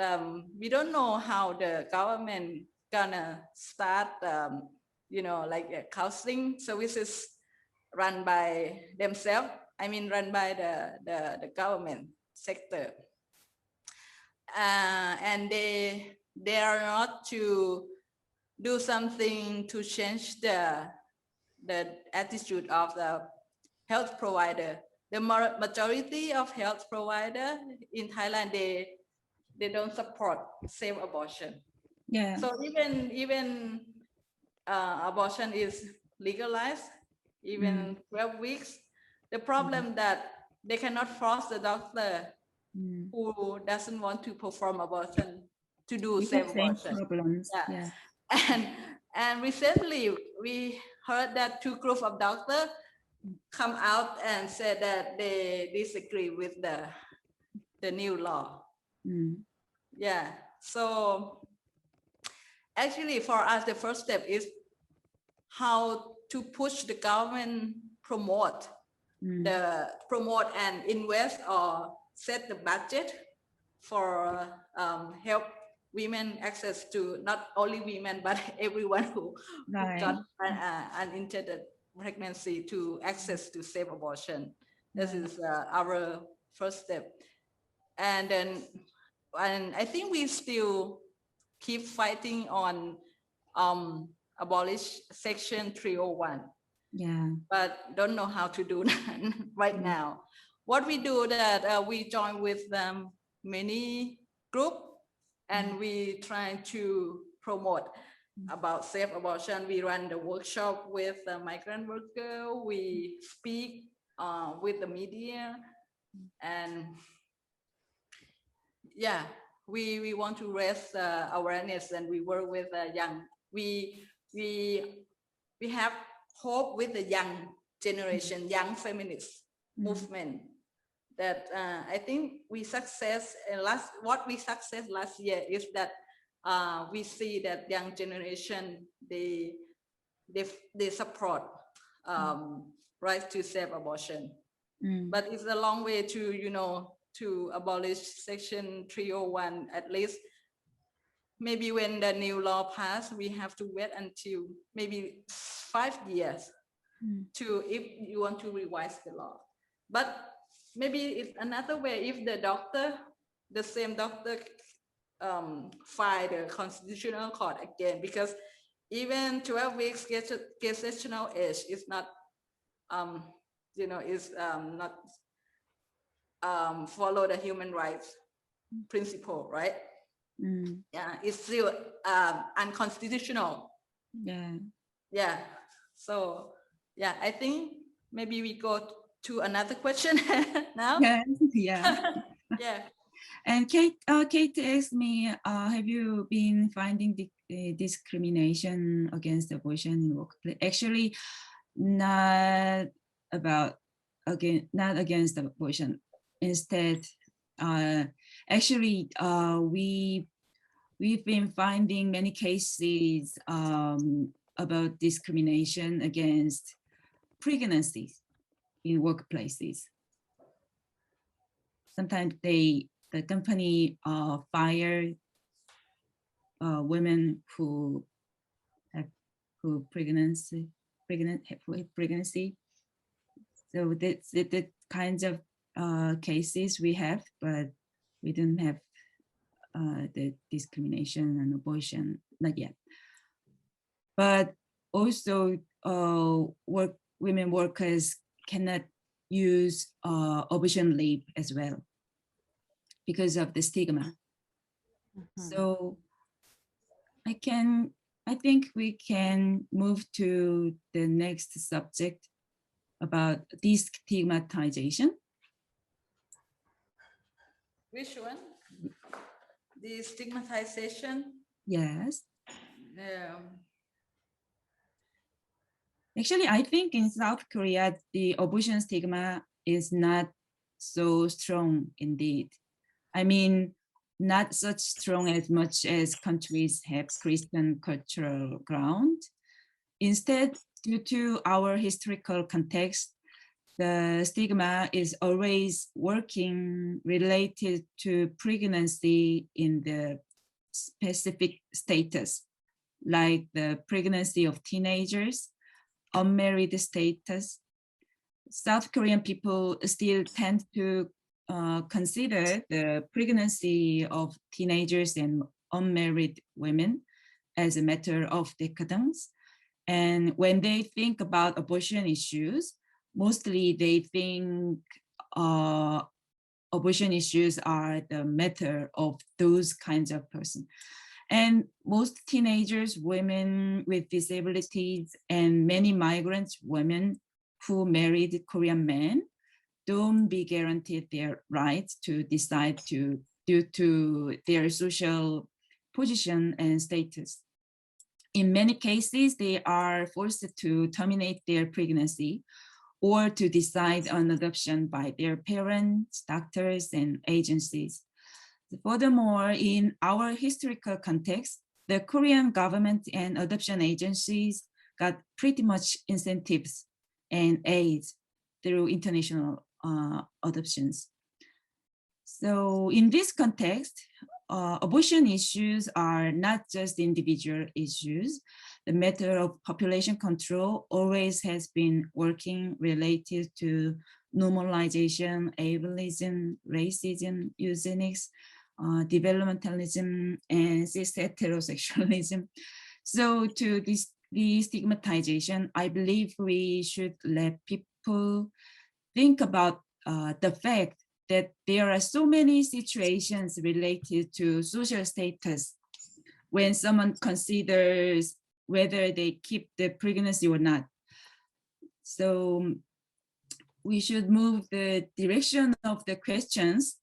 we don't know how the government gonna start like counseling services run by themselves. I mean, run by the government sector, and they are not to do something to change the attitude of the health provider. The majority of health provider in Thailand, they don't support safe abortion. Yeah. So even abortion is legalized, even 12 weeks. The problem that they cannot force the doctor who doesn't want to perform abortion to do safe abortion. Problems. Yeah. And recently we heard that 2 groups of doctors come out and said that they disagree with the new law. Yeah. So actually for us, the first step is how to push the government promote and invest or set the budget for help women access to, not only women but everyone who got unintended pregnancy, to access to safe abortion. This is our first step. And I think we still keep fighting on abolish section 301. Yeah. But don't know how to do that right now. What we do that we join with many group, and we try to promote about safe abortion. We run the workshop with the migrant worker. We speak with the media, and yeah, we want to raise awareness, and we work with young. We have hope with the young generation, young feminist movement, that I think we success what we success last year is that we see that young generation, they support right to safe abortion. But it's a long way to to abolish section 301. At least maybe when the new law passed, we have to wait until maybe 5 years to, if you want to revise the law. But maybe it's another way, if the same doctor file the constitutional court again, because even 12 weeks gestational age is not is not follow the human rights principle, right? Yeah, it's still unconstitutional. Yeah. So yeah, I think maybe we go to another question now. Yeah. And Kate asked me, have you been finding discrimination against abortion in workplace? Actually, not against abortion. Instead, actually, we've been finding many cases about discrimination against pregnancies in workplaces. Sometimes the company fire women who have pregnancy. So that's the kinds of cases we have, but we don't have the discrimination and abortion, not yet. But also women workers cannot use abortion leave as well because of the stigma. So I think we can move to the next subject about destigmatization. Which one? The stigmatization? Yes. Actually, I think in South Korea, the abortion stigma is not so strong indeed. I mean, not such strong as much as countries have Christian cultural ground. Instead, due to our historical context, the stigma is always working related to pregnancy in the specific status, like the pregnancy of teenagers, unmarried status. South Korean people still tend to consider the pregnancy of teenagers and unmarried women as a matter of decadence. And when they think about abortion issues, mostly they think abortion issues are the matter of those kinds of persons. And most teenagers, women with disabilities, and many migrant women who married Korean men don't be guaranteed their rights to decide due to their social position and status. In many cases, they are forced to terminate their pregnancy or to decide on adoption by their parents, doctors, and agencies. Furthermore, in our historical context, the Korean government and adoption agencies got pretty much incentives and aids through international adoptions. So in this context, abortion issues are not just individual issues. The matter of population control always has been working related to normalization, ableism, racism, eugenics, developmentalism, and cis heterosexualism. So to this destigmatization, I believe we should let people think about the fact that there are so many situations related to social status when someone considers whether they keep the pregnancy or not. So we should move the direction of the questions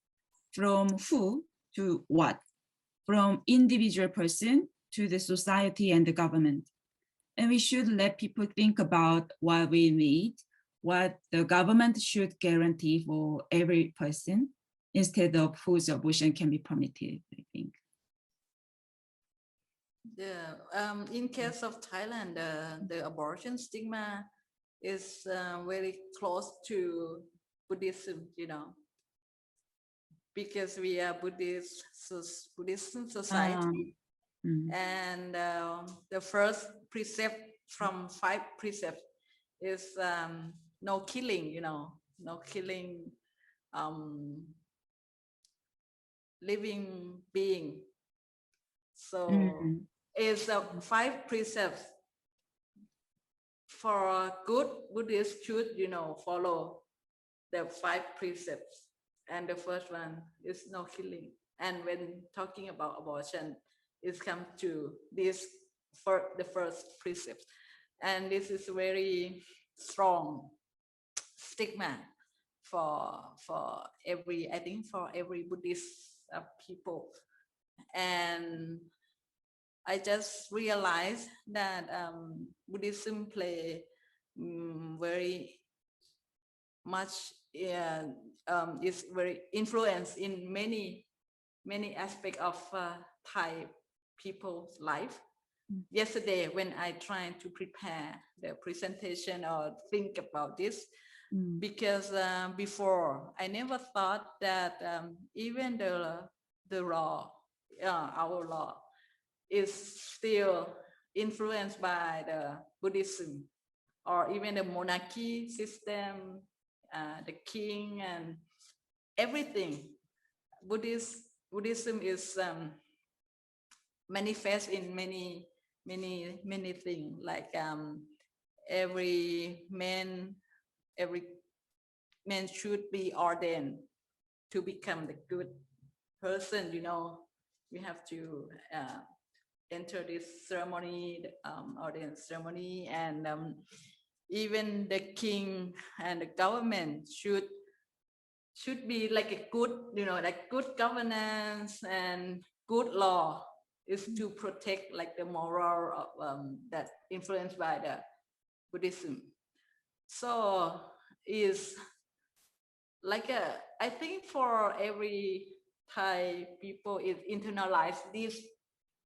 from who to what, from individual person to the society and the government. And we should let people think about what we need, what the government should guarantee for every person, instead of whose abortion can be permitted, I think. In case of Thailand, the abortion stigma is very close to Buddhism, because we are Buddhist society. And the first precept from 5 precepts is no killing, no killing living being. So it's 5 precepts. For good Buddhists should, follow the 5 precepts. and the first one is no killing. And when talking about abortion, it comes to this for the first precept, and this is very strong stigma for every, I think, for every Buddhist people. And I just realized that Buddhism play very much, is very influenced in many aspects of Thai people's life. Yesterday, when I tried to prepare the presentation or think about this, because before I never thought that even the law, our law, is still influenced by the Buddhism, or even the monarchy system, the king and everything. Buddhism is manifest in many things, like every man should be ordained to become the good person. You know, you have to enter this ceremony, ordained ceremony, and even the king and the government should be like a good, you know, like good governance and good law is to protect like the moral that influenced by the Buddhism. So is like I think for every Thai people is internalize this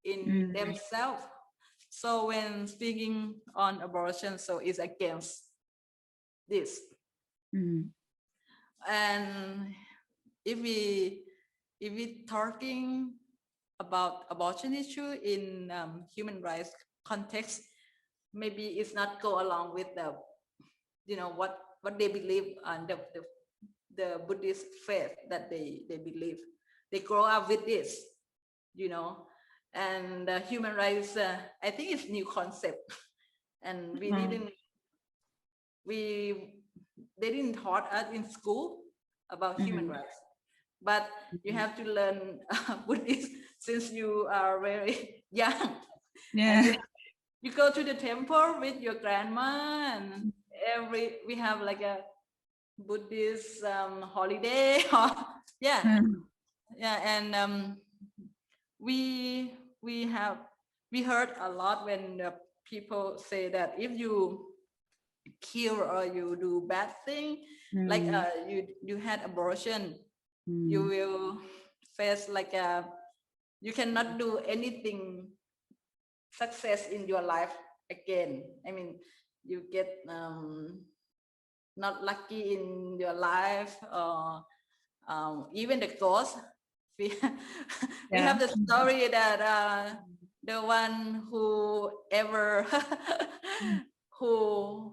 in themselves. So when speaking on abortion, so it's against this. And if we talking about abortion issue in human rights context, maybe it's not go along with the, you know, what they believe on the Buddhist faith that they believe. They grow up with this, you know, and human rights, I think it's new concept, and they didn't taught us in school about human rights, but you have to learn Buddhist since you are very young. Yeah. You go to the temple with your grandma, and we have like a Buddhist holiday. Yeah, and we heard a lot when people say that if you kill or you do bad thing, like you had abortion, you will face like you cannot do anything success in your life again. I mean, you get not lucky in your life, or even the ghost. We have the story that the one who ever who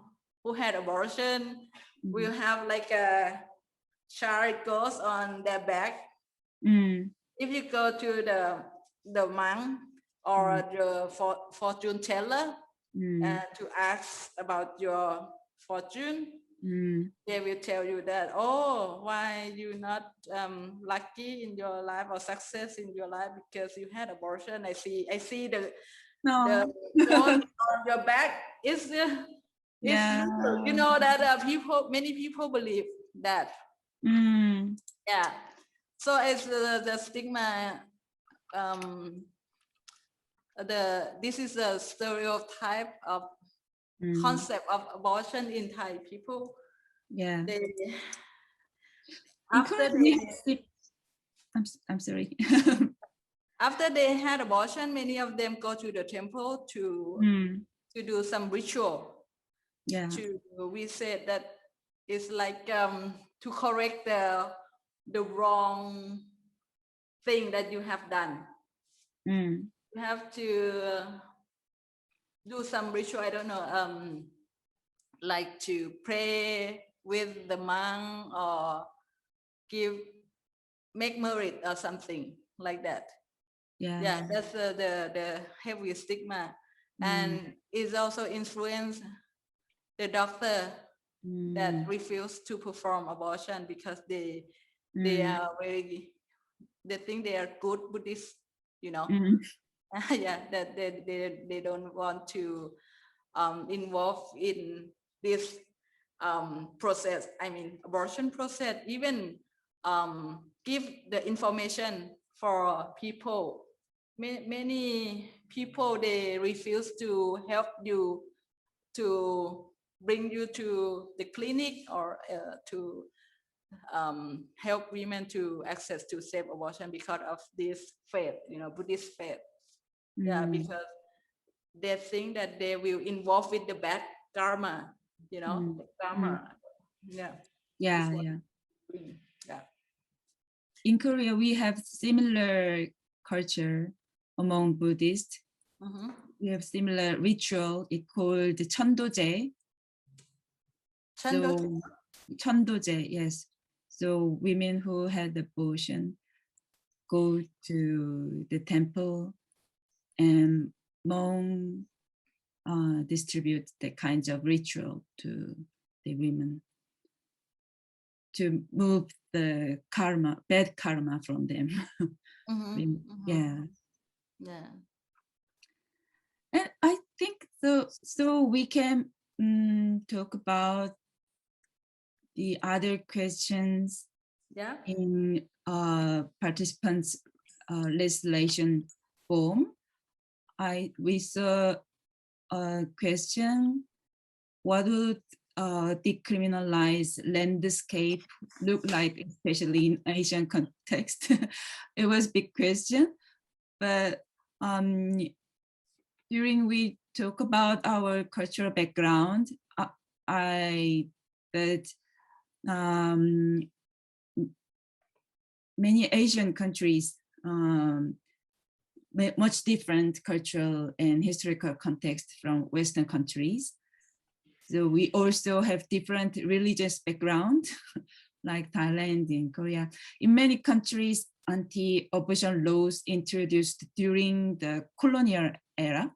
had abortion will have like a chariot ghost on their back. If you go to the monk or the fortune teller to ask about your fortune, they will tell you that, oh, why you not lucky in your life or success in your life because you had abortion. I see the on your back is you know that many people believe that. Yeah, so it's the stigma. This is a stereotype of concept of abortion in Thai people. Yeah. I'm sorry. After they had abortion, many of them go to the temple to do some ritual. Yeah. We said that it's like to correct the wrong thing that you have done. You have to do some ritual. I don't know, like to pray with the monk or make merit or something like that. Yeah, that's the heavy stigma, and it's also influenced the doctor that refuse to perform abortion because they They are they think they are good Buddhists, you know. Yeah, that they don't want to involve in this process. I mean, abortion process. Even give the information for people. Many people, they refuse to help you, to bring you to the clinic, or to help women to access to safe abortion because of this faith, you know, Buddhist faith. Yeah, because they think that they will involve with the bad karma, you know, the karma. Yeah. Yeah. Yeah. In Korea, we have similar culture among Buddhists. We have similar ritual. It's called Cheondoje. So, Cheondoje, yes. So women who had abortion go to the temple, and monks distribute the kinds of ritual to the women to move the karma, bad karma from them. Yeah. And I think so we can talk about the other questions in participants' legislation form. We saw a question: what would decriminalized landscape look like, especially in Asian context? It was a big question, but during we talk about our cultural background, I that many Asian countries much different cultural and historical context from Western countries. So we also have different religious background, like Thailand and Korea. In many countries, anti-abortion laws introduced during the colonial era.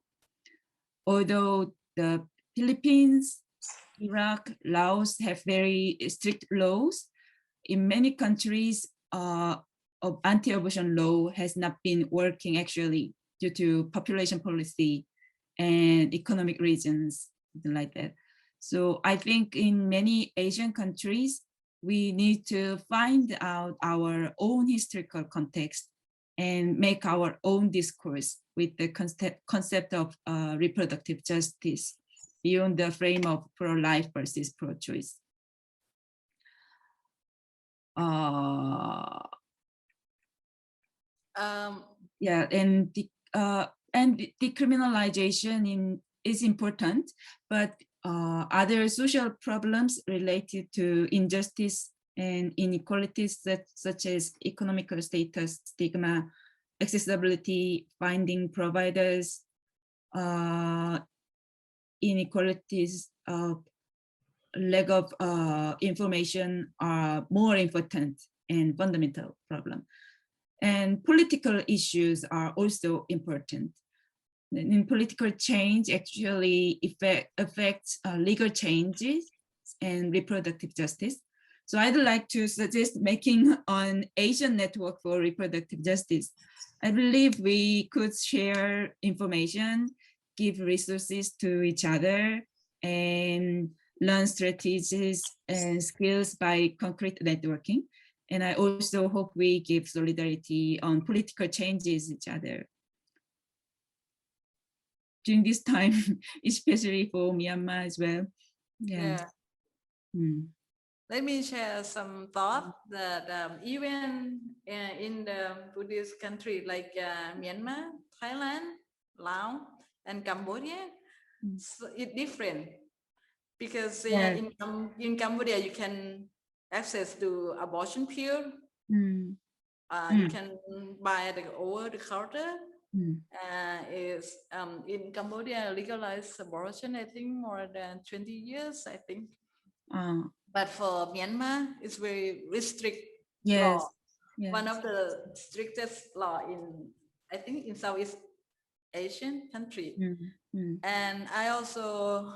Although the Philippines, Iraq, Laos have very strict laws, in many countries, of anti-abortion law has not been working actually due to population policy and economic reasons, something like that. So I think in many Asian countries, we need to find out our own historical context and make our own discourse with the concept of reproductive justice beyond the frame of pro-life versus pro-choice. Yeah, and decriminalization is important, but other social problems related to injustice and inequalities such as economical status, stigma, accessibility, finding providers, inequalities, lack of information are more important and fundamental problem. And political issues are also important. In political change actually affects legal changes and reproductive justice. So I'd like to suggest making an Asian network for reproductive justice. I believe we could share information, give resources to each other, and learn strategies and skills by concrete networking. And I also hope we give solidarity on political changes each other during this time, especially for Myanmar as well. Yeah. Let me share some thoughts that even in the Buddhist country like Myanmar, Thailand, Laos, and Cambodia, so it's different because in Cambodia you can access to abortion pill. You can buy the over the counter. Is in Cambodia legalized abortion, I think more than 20 years, I think. But for Myanmar, it's very restrict law. One of the strictest law in, I think, in Southeast Asian country. And I also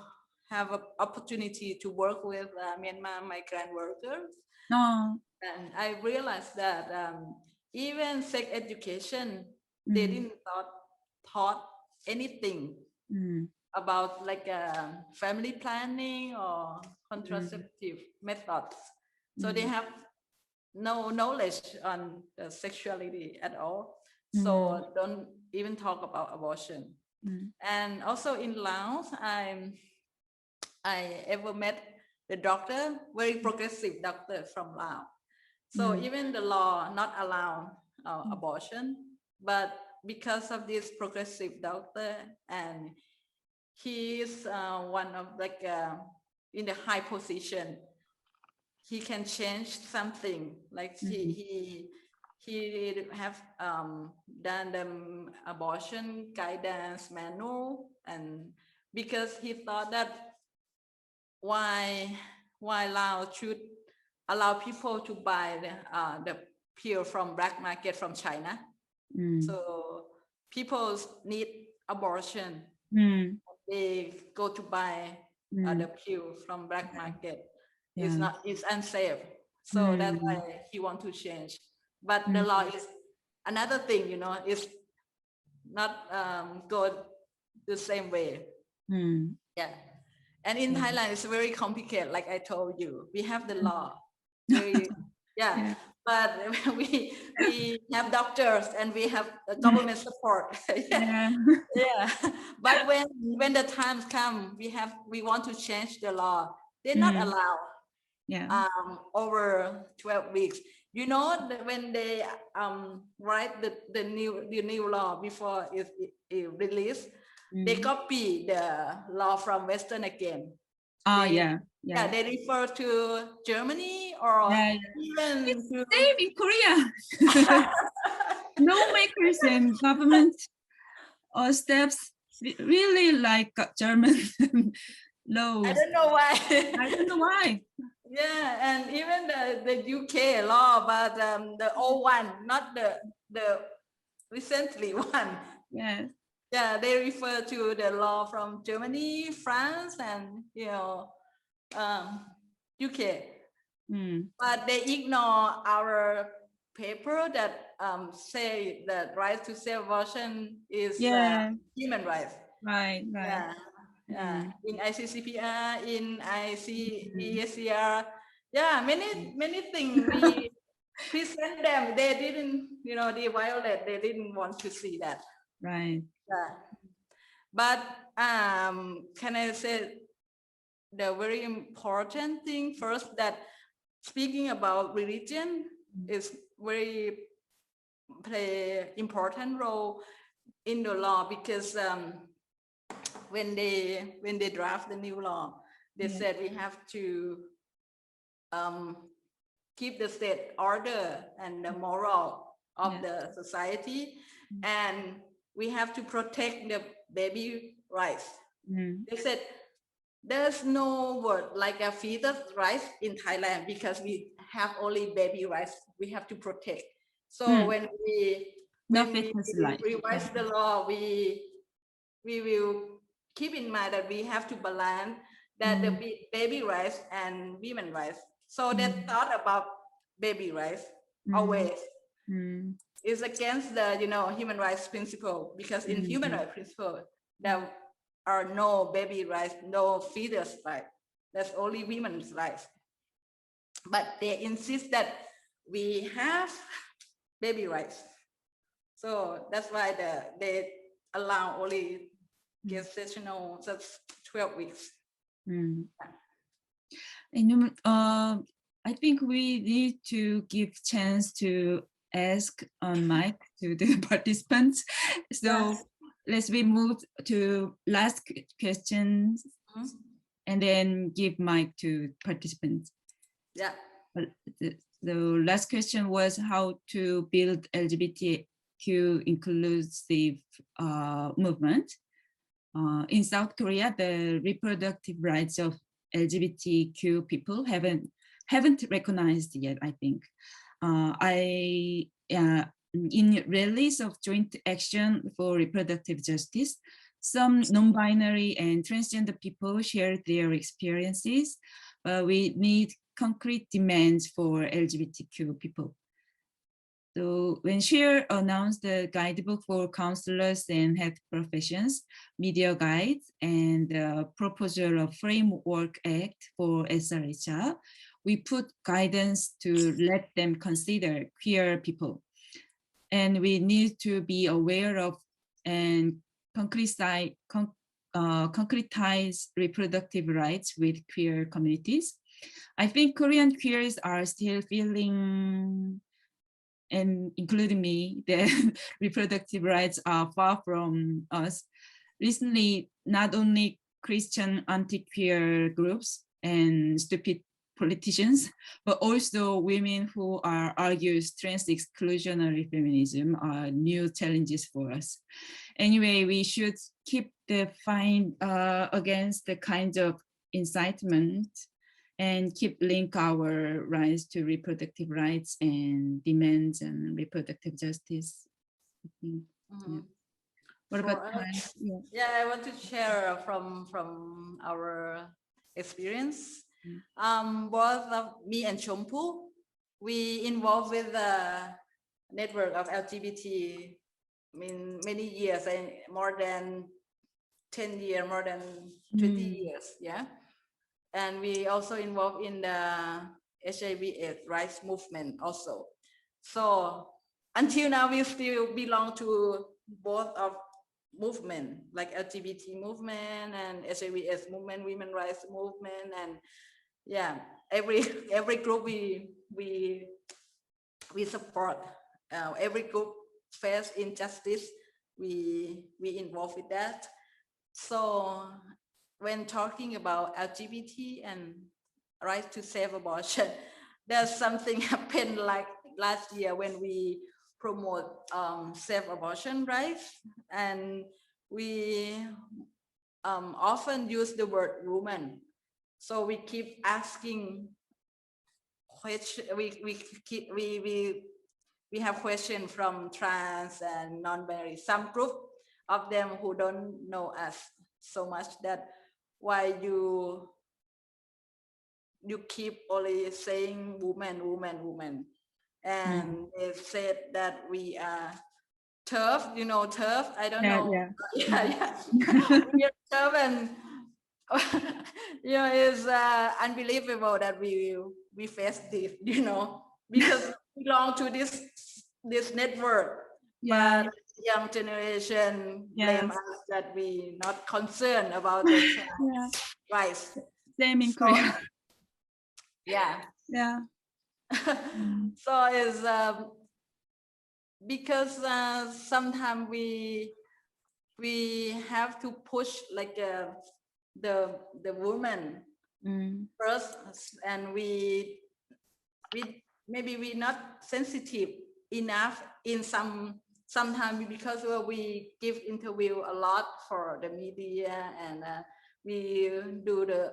have an opportunity to work with Myanmar migrant workers. No. And I realized that even sex education, they didn't taught anything about like family planning or contraceptive methods. So they have no knowledge on the sexuality at all. So don't even talk about abortion. And also in Laos, I ever met the doctor, very progressive doctor from Laos. So even the law not allow abortion, but because of this progressive doctor, and he is one of like in the high position, he can change something. Like he have done the abortion guidance manual, and because he thought that why Laos should allow people to buy the pill from black market from China. So people need abortion. They go to buy the pill from black market. It's unsafe. So that's why he want to change. But the law is another thing, you know, it's not go the same way. Yeah. And in Thailand, it's very complicated. Like I told you, we have the law. Very, but we have doctors and we have government support. But when the times come, we want to change the law. They're not allowed over 12 weeks. You know, when they write the new law before it's released, they copy the law from Western again. They refer to Germany or even it's same in Korea. Lawmakers and government or steps really like German laws. I don't know why. I don't know why. Yeah, and even the UK law, but the old one, not the recently one. Yes. Yeah, they refer to the law from Germany, France, and UK. But they ignore our paper that say that right to self-abortion is human rights. Right. Yeah. In ICCPR, in ICESCR, many things we present them. They didn't, they violate. They didn't want to see that. Right. Yeah. But can I say the very important thing first, that speaking about religion is very play important role in the law, because when they draft the new law, they said we have to keep the state order and the moral of the society, and we have to protect the baby rights. They said there's no word like a fetus rights in Thailand, because we have only baby rights we have to protect. So when we revise the law, we will keep in mind that we have to balance that the baby rights and women rights. So they thought about baby rights always. It's against the human rights principle, because in human rights principle there are no baby rights, no fetus rights. There's only women's rights. But they insist that we have baby rights. So that's why they allow only gestational, that's 12 weeks. And I think we need to give chance to ask on mic to the participants. So let's move to last questions and then give mic to participants. Yeah. The last question was how to build LGBTQ inclusive movement. In South Korea, the reproductive rights of LGBTQ people haven't recognized yet, I think. In rallies of joint action for reproductive justice, Some non-binary and transgender people share their experiences, but we need concrete demands for LGBTQ people. So when Share announced the guidebook for counselors and health professions, media guides, and the proposal of Framework Act for SRHR, we put guidance to let them consider queer people. And we need to be aware of and concretize reproductive rights with queer communities. I think Korean queers are still feeling, and including me, that reproductive rights are far from us. Recently, not only Christian anti-queer groups and stupid politicians, but also women who argue trans exclusionary feminism are new challenges for us. Anyway, we should keep the fight against the kinds of incitement and keep link our rights to reproductive rights and demands and reproductive justice. I think. Yeah. What about us, yeah, I want to share from our experience. Both of me and Chompu, we involved with the network of LGBT many years, and more than 10 years, more than 20 years, yeah. And we also involved in the HIV/AIDS rights movement also. So until now, we still belong to both of movement, like LGBT movement and HIV/AIDS movement, women rights movement, and yeah, every group we support. Every group face injustice, we involved with that. So when talking about LGBT and right to safe abortion, there's something happened like last year when we promote safe abortion rights, and we often use the word woman. So we keep asking questions. We have questions from trans and non-binary. Some group of them who don't know us so much, that why you keep only saying woman, woman, woman. And they said that we are tough, you know, tough. I don't know. Yeah. We are tough, and you know, it's unbelievable that we face this, you know, because we belong to this network. But young generation blame us that we not concerned about the rights. Same in Korea. Yeah. Mm. So it's because sometimes we have to push like the woman first, and we maybe we're not sensitive enough in sometimes, because we give interview a lot for the media, and we do the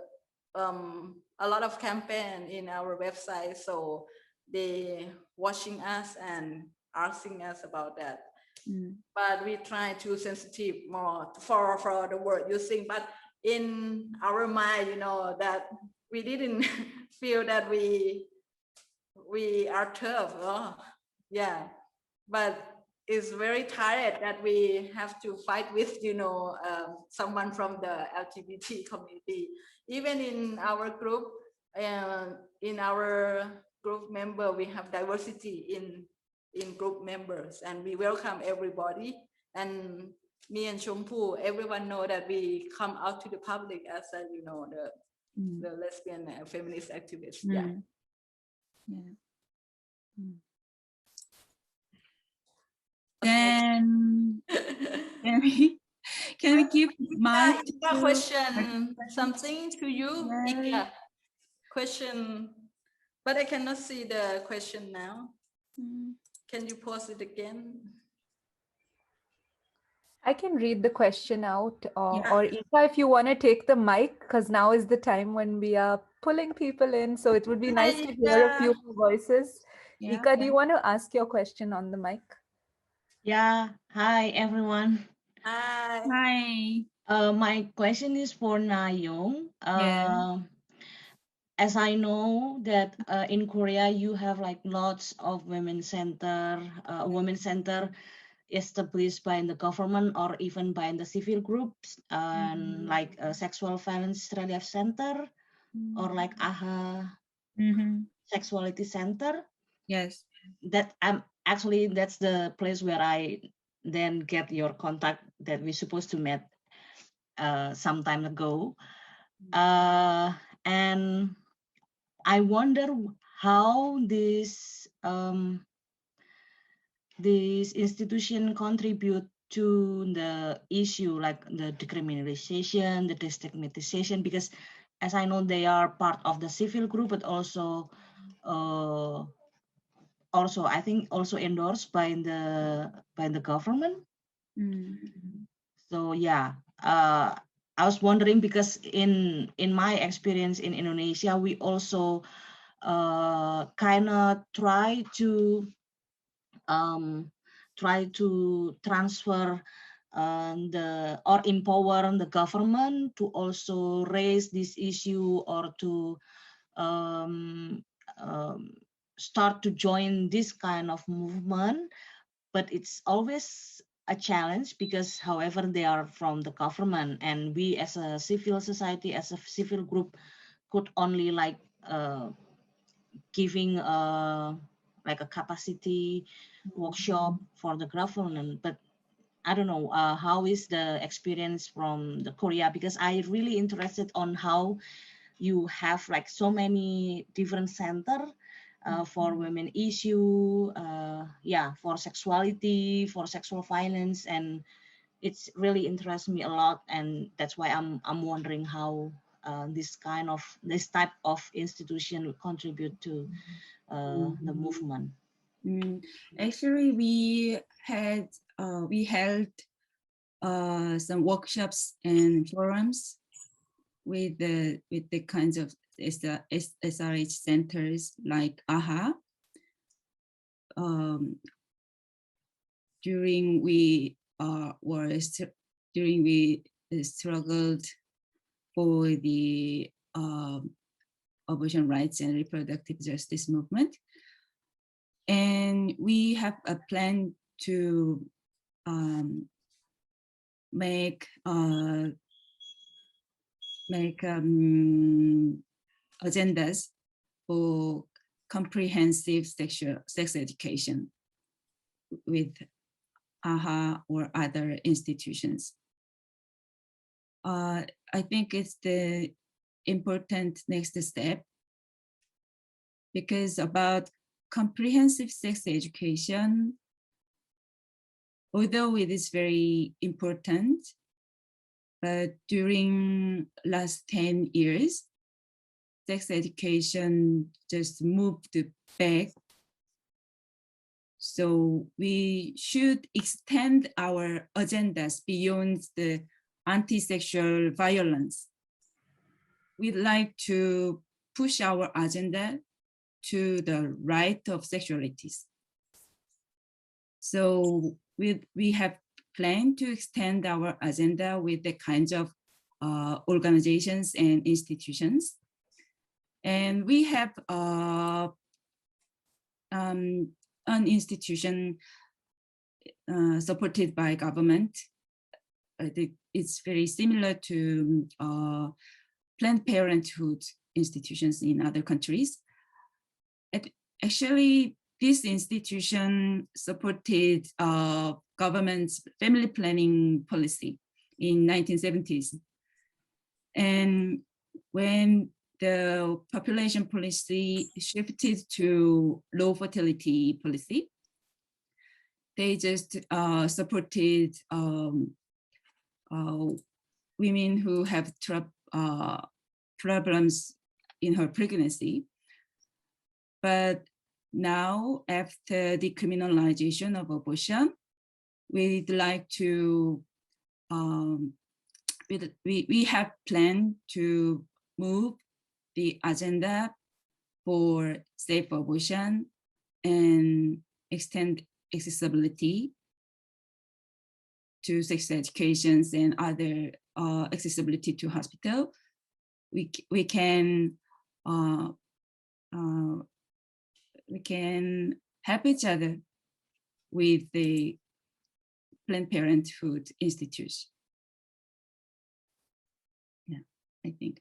a lot of campaign in our website, so they watching us and asking us about that. But we try to sensitive more for the word using, but in our mind, you know, that we didn't feel that we are tough. Yeah, but it's very tired that we have to fight with, you know, someone from the LGBT community. Even in our group, in our group member, we have diversity in group members, and we welcome everybody. And me and Chompu, everyone know that we come out to the public as a, you know, the lesbian feminist activists. Then can we give my question something to you? Question, but I cannot see the question now. Can you pause it again? I can read the question out, or Ika, if you want to take the mic, because now is the time when we are pulling people in, so it would be nice to hear a few voices. Ika, do you want to ask your question on the mic? Yeah, hi everyone. Hi. Hi. My question is for Nayong. Yeah. As I know that in Korea you have like lots of women center established by the government or even by the civil groups, like Sexual Violence Relief Center or like AHA Sexuality Center. Yes. That that's the place where I then get your contact that we're supposed to meet some time ago. And I wonder how this institution contribute to the issue like the decriminalization, the destigmatization, because as I know they are part of the civil group, but also I think also endorsed by the government. So yeah, I was wondering because in my experience in Indonesia, we also kind of try to transfer or empower the government to also raise this issue or to start to join this kind of movement, but it's always a challenge because however they are from the government and we as a civil society, as a civil group could only like giving like a capacity workshop for the government. But I don't know how is the experience from the Korea, because I really interested on how you have like so many different center for women issue, for sexuality, for sexual violence, and it's really interests me a lot, and that's why I'm wondering how this type of institution will contribute to the movement. Actually, we held some workshops and forums with the kinds of SRH centers like AHA. During we struggled for the abortion rights and reproductive justice movement, and we have a plan to make agendas for comprehensive sex education with AHA or other institutions. I think it's the important next step, because about comprehensive sex education, although it is very important, but during last 10 years, sex education just moved back. So we should extend our agendas beyond the anti-sexual violence. We'd like to push our agenda to the right of sexualities. So we have planned to extend our agenda with the kinds of organizations and institutions. And we have an institution supported by government. I think it's very similar to Planned Parenthood institutions in other countries. Actually, this institution supported government's family planning policy in 1970s. And when the population policy shifted to low fertility policy, they just supported women who have problems in her pregnancy. But now, after decriminalization of abortion, we'd like to, we have planned to move the agenda for safe abortion and extend accessibility to sex educations and other accessibility to hospital, we can help each other with the Planned Parenthood institutes. Yeah, I think.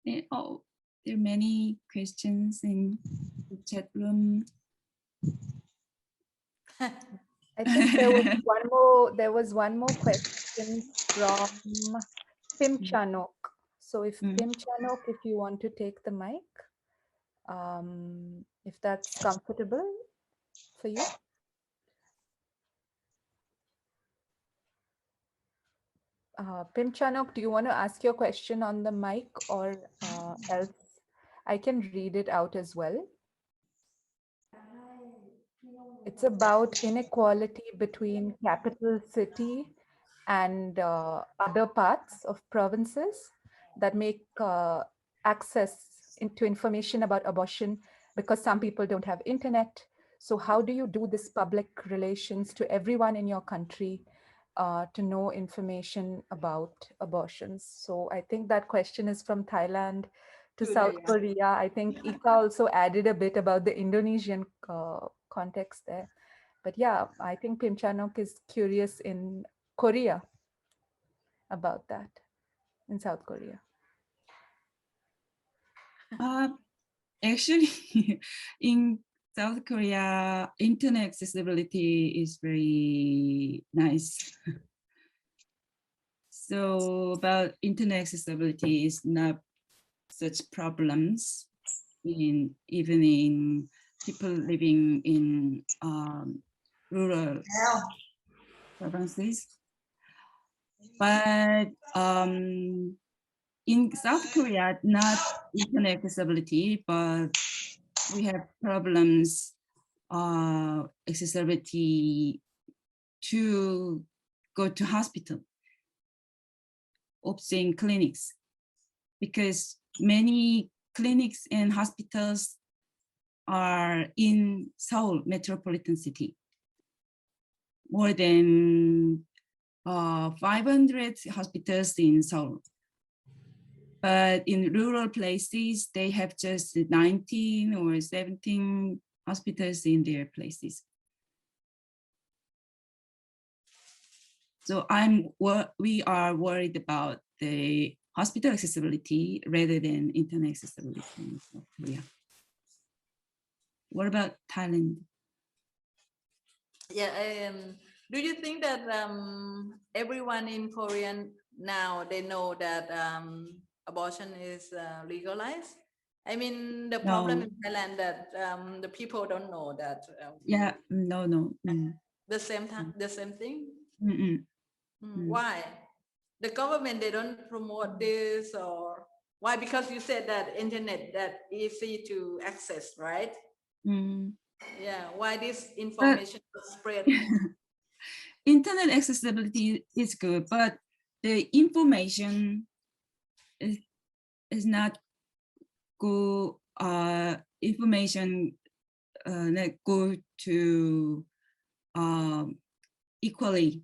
There are many questions in the chat room. I think there was one more question from Pim Chanok. So if Pim Chanok, if you want to take the mic, if that's comfortable for you. Pim Chanok, do you want to ask your question on the mic, or else I can read it out as well? It's about inequality between capital city and other parts of provinces that make access into information about abortion, because some people don't have internet. So how do you do this public relations to everyone in your country to know information about abortions? So I think that question is from Thailand to South Korea. I think Ika also added a bit about the Indonesian context there. But yeah, I think Pim Chanok is curious in Korea about that, in South Korea. Actually, in South Korea, internet accessibility is very nice. So about internet accessibility is not such problems even in people living in rural provinces. But in South Korea, not internet accessibility, but we have problems accessibility to go to hospital, obscene clinics, because many clinics and hospitals are in Seoul metropolitan city. More than 500 hospitals in Seoul. But in rural places, they have just 19 or 17 hospitals in their places. So we are worried about the hospital accessibility rather than internet accessibility in South Korea. What about Thailand? Yeah, do you think that everyone in Korea now, they know that abortion is legalized? I mean, the problem in Thailand that the people don't know that. The same thing. Why? The government, they don't promote this, or why? Because you said that internet that easy to access, right? Yeah, why this information spread? Internet accessibility is good, but the information is not go information that go to equally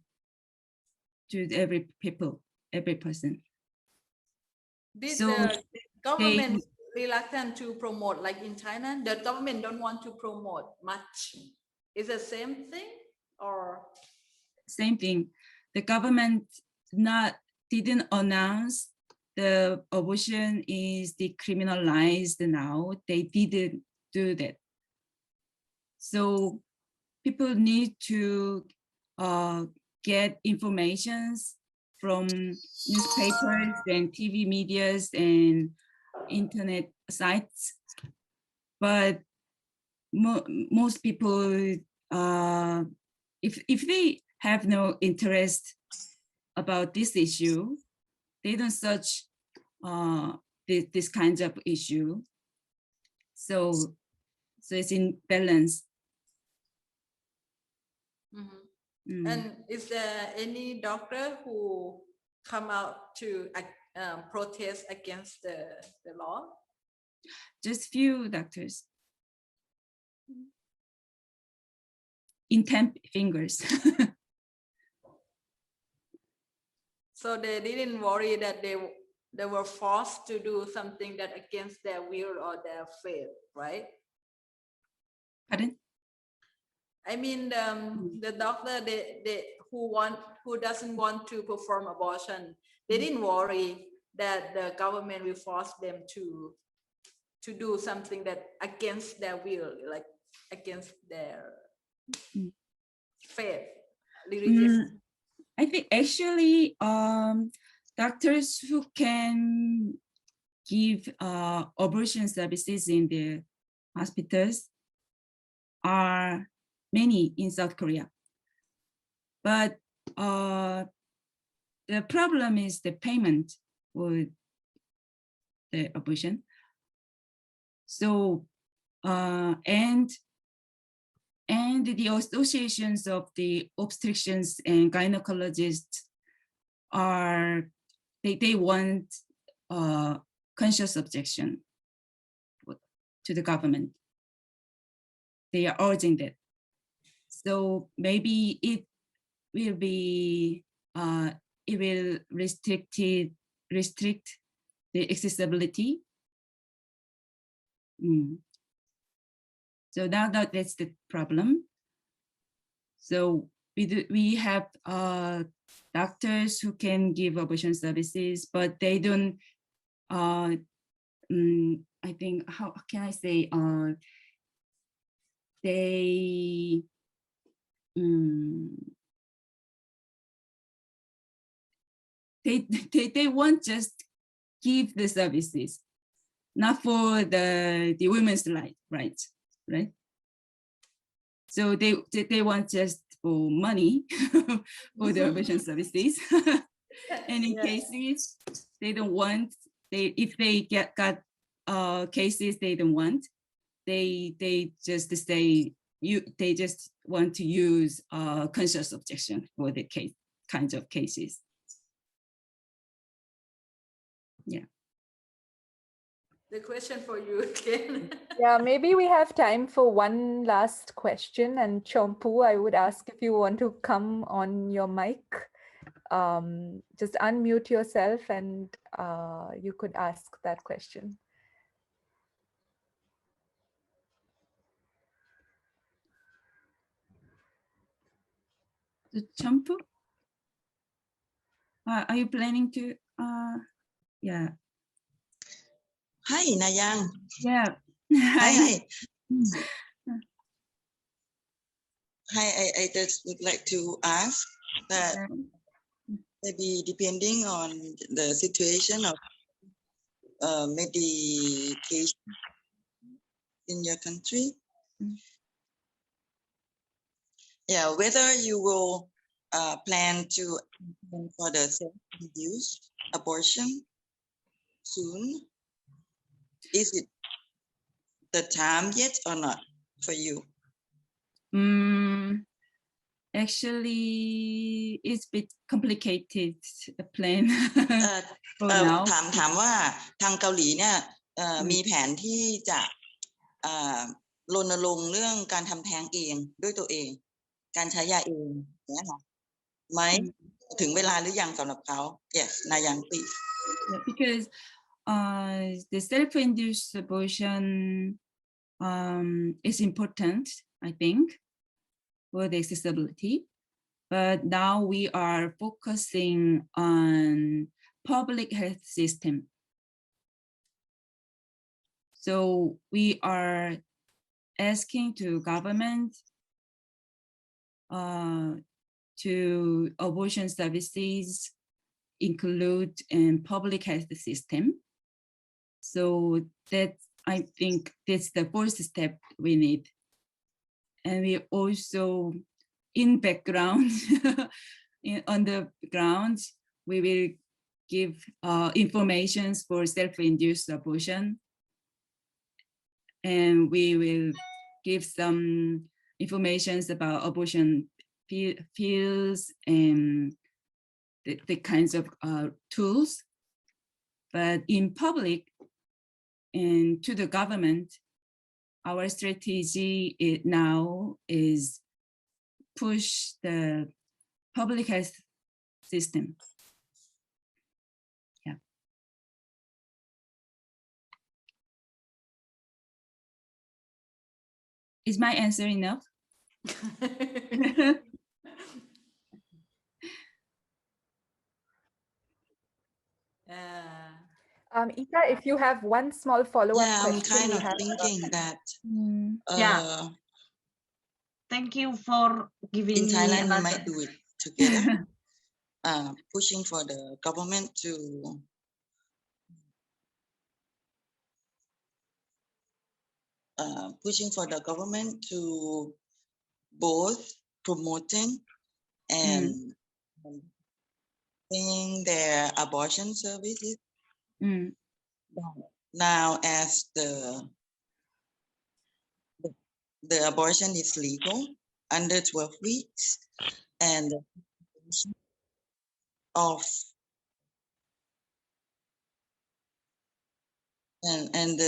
to every person. Did the government reluctant to promote, like in China, the government don't want to promote much? Is the same thing or? Same thing. The government didn't announce the abortion is decriminalized now. They didn't do that. So people need to get informations from newspapers and TV medias and internet sites. But most people, if they have no interest about this issue, they don't search this kind of issue. So it's in balance. And is there any doctor who come out to protest against the law? Just few doctors. In 10 fingers. So they didn't worry that they were forced to do something that against their will or their faith, right? Pardon? I mean, the doctor who doesn't want to perform abortion, they didn't worry that the government will force them to do something that against their will, like against their faith, religious. I think actually doctors who can give abortion services in the hospitals are many in South Korea. But the problem is the payment for the abortion. So, and the associations of the obstetricians and gynecologists are, they want conscious objection to the government. They are urging that. So maybe it will be, it will restrict the accessibility. So now that's the problem. So we have doctors who can give abortion services, but they don't, I think, how can I say, they won't just give the services, not for the women's rights, right? So they want just for money for the abortion services. And in cases they don't want, if they got cases they don't want, they just say they just want to use conscious objection for the kinds of cases. Yeah. The question for you again. Yeah, maybe we have time for one last question. And Chompu, I would ask if you want to come on your mic. Just unmute yourself and you could ask that question. The Chompu? Are you planning to, yeah. Hi, Nayang. Yeah. Hi. Hi, I just would like to ask that maybe depending on the situation of medication in your country, yeah, whether you will plan to for the self-induced abortion soon, is it the time yet or not for you? Actually, it's a bit complicated plan for now. ถามว่าทางเกาหลีเนี่ยมีแผนที่จะรณรงค์เรื่องการทำแท้งเองด้วยตัวเองการใช้ยาเองเนี่ยค่ะไหมถึงเวลาหรือยังสำหรับเขา Yes, Nayang, please. Because the self-induced abortion is important, I think, for the accessibility. But now we are focusing on public health system. So we are asking to government to abortion services include in public health system. So that, I think that's the first step we need. And we also, in background, on the ground, we will give information for self-induced abortion. And we will give some information about abortion pills and the kinds of tools. But in public, And to the government, our strategy now is push the public health system. Yeah. Is my answer enough? Ika, if you have one small follow-up Yeah, I'm question, kind we of have thinking that Yeah. Thank you for giving in me Thailand we another. might do it together, pushing for the government to both promoting and paying their abortion services. Now, as the abortion is legal under 12 weeks, and of and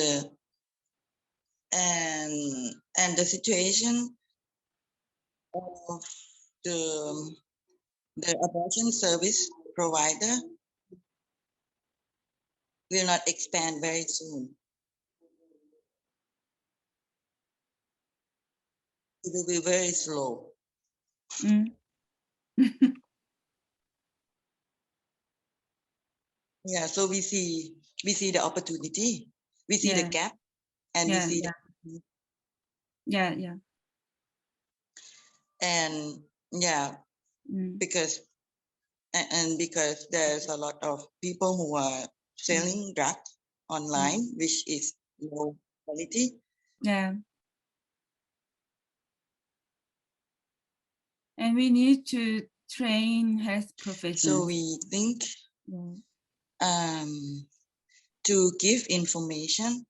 the situation of the abortion service provider will not expand very soon. It will be very slow. Yeah, so we see the opportunity, we see the gap, and we see because there's a lot of people who are selling drugs online, which is low quality. Yeah. And we need to train health professionals. So we think to give information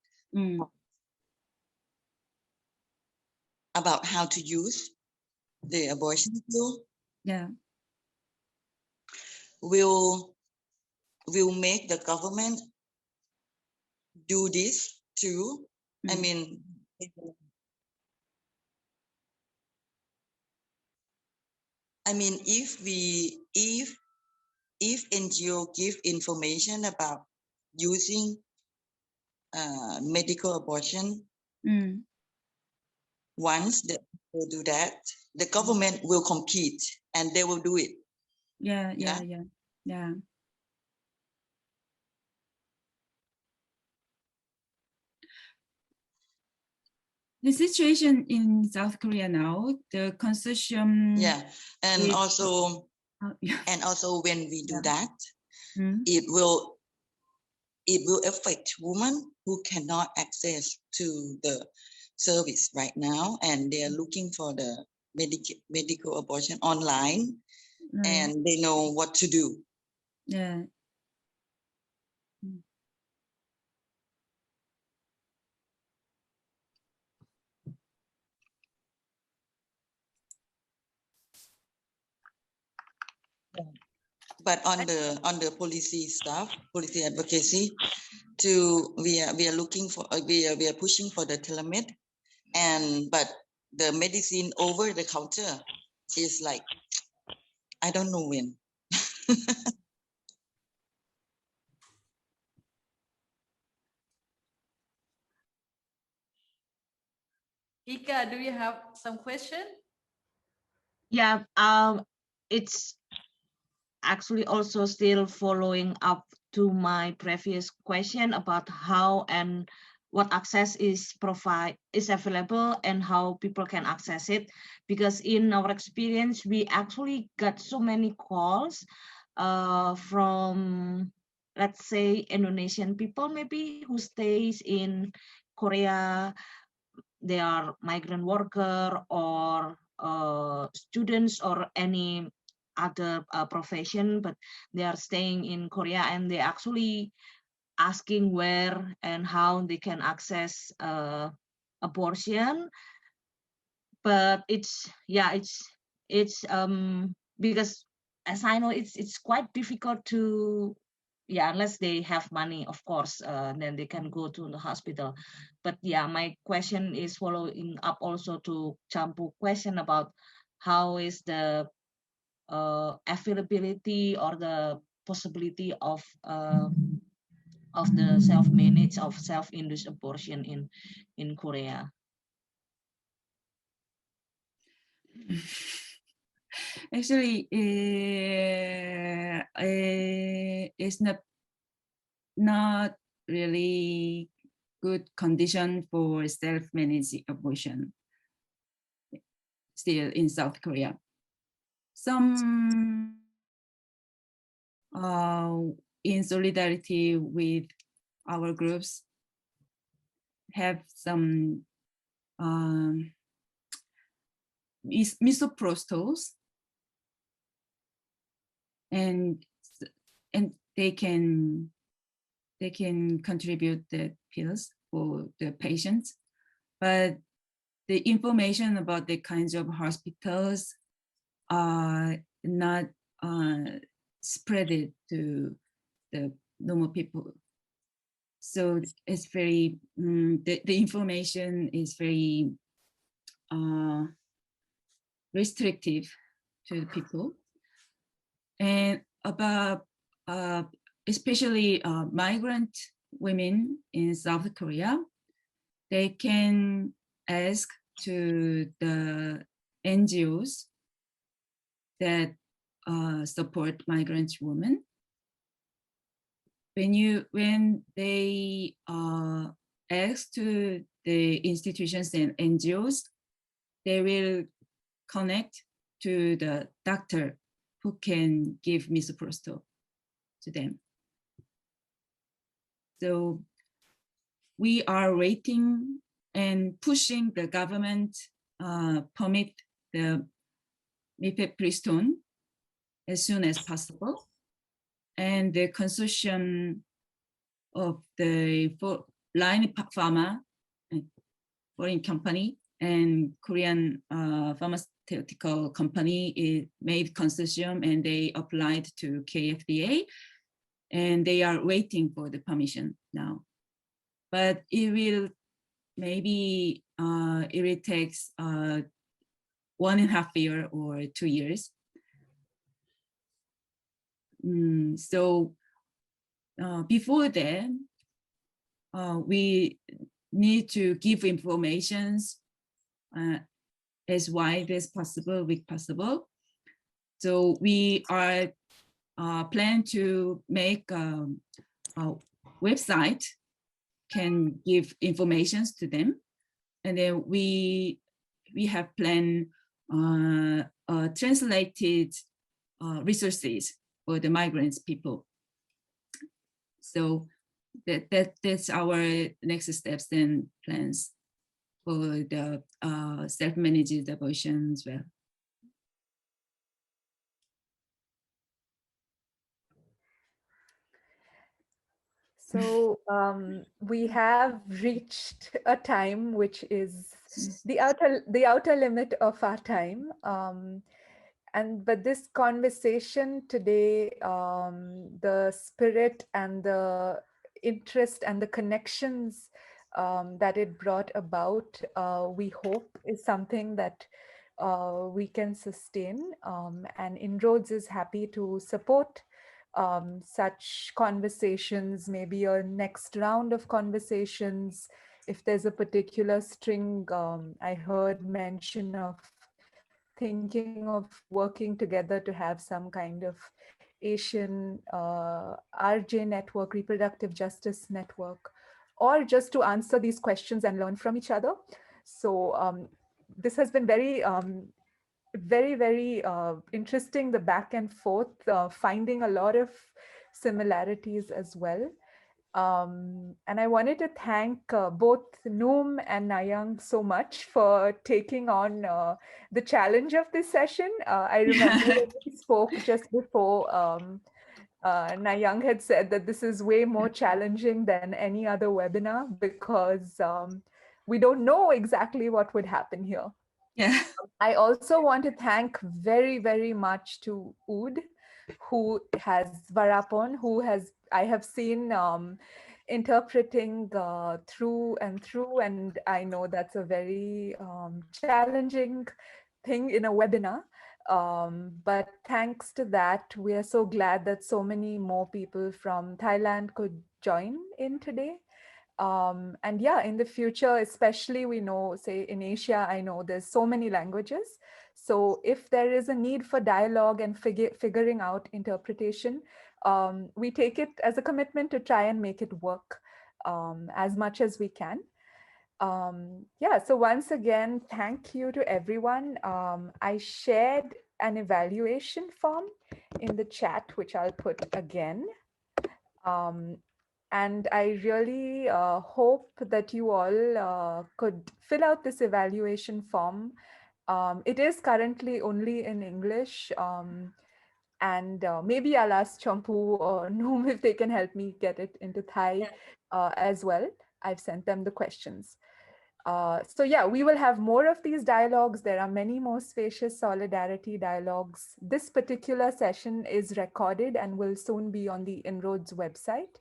about how to use the abortion pill will make the government do this too. I mean, if NGO give information about using medical abortion, once they will do that, the government will compete and they will do it. Yeah. The situation in South Korea now, the consortium. Yeah, and also when we do that, it will affect women who cannot access to the service right now, and they are looking for the medical abortion online, and they know what to do. Yeah. But on the policy stuff, policy advocacy, we are looking for we are pushing for the telemed, but the medicine over the counter is like, I don't know when. Ika, do you have some question? Yeah, it's actually also still following up to my previous question about how and what access is available and how people can access it, because in our experience we actually got so many calls from, let's say, Indonesian people maybe who stays in Korea. They are migrant worker or students or any other profession, but they are staying in Korea and they actually asking where and how they can access abortion. But it's because as I know, it's quite difficult to yeah, unless they have money, of course, then they can go to the hospital. But yeah, my question is following up also to Champu question about how is the availability or the possibility of the self-managed of self-induced abortion in Korea. Actually, it's not really good condition for self-managed abortion still in South Korea. Some in solidarity with our groups have some misoprostals, and they can contribute the pills for the patients, but the information about the kinds of hospitals are not spread to the normal people. So it's very, the information is very restrictive to the people. And about especially migrant women in South Korea, they can ask to the NGOs that support migrant women. When they ask to the institutions and NGOs, they will connect to the doctor who can give misoprostol to them. So we are waiting and pushing the government permit the mifepristone as soon as possible, and the consortium of the Line Pharma, foreign company, and Korean pharmaceutical company made consortium, and they applied to KFDA, and they are waiting for the permission now. But it will maybe it will take 1.5 years or 2 years. So before then, we need to give informations as wide as possible, So we are plan to make a website can give informations to them, and then we have planned translated resources for the migrants people. So that's our next steps and plans for the self-managed abortion as well. So we have reached a time which is the outer limit of our time. But this conversation today, the spirit and the interest and the connections that it brought about, we hope is something that we can sustain. And Inroads is happy to support such conversations, maybe a next round of conversations. If there's a particular string, I heard mention of thinking of working together to have some kind of Asian RJ network, reproductive justice network, or just to answer these questions and learn from each other. So this has been very, very interesting, the back and forth, finding a lot of similarities as well. And I wanted to thank both Noom and Nayang so much for taking on the challenge of this session. I remember when we spoke just before, Nayang had said that this is way more challenging than any other webinar because we don't know exactly what would happen here. Yeah. I also want to thank very, very much to Oud who has Varapon, I have seen interpreting through and through, and I know that's a very challenging thing in a webinar. But thanks to that, we are so glad that so many more people from Thailand could join in today. And yeah, in the future, especially we know, say in Asia, I know there's so many languages. So if there is a need for dialogue and figuring out interpretation, we take it as a commitment to try and make it work as much as we can. Yeah, so once again, thank you to everyone. I shared an evaluation form in the chat, which I'll put again. And I really hope that you all could fill out this evaluation form. It is currently only in English. And maybe I'll ask Champu or Noom if they can help me get it into Thai as well. I've sent them the questions. So yeah, we will have more of these dialogues. There are many more spacious solidarity dialogues. This particular session is recorded and will soon be on the Inroads website.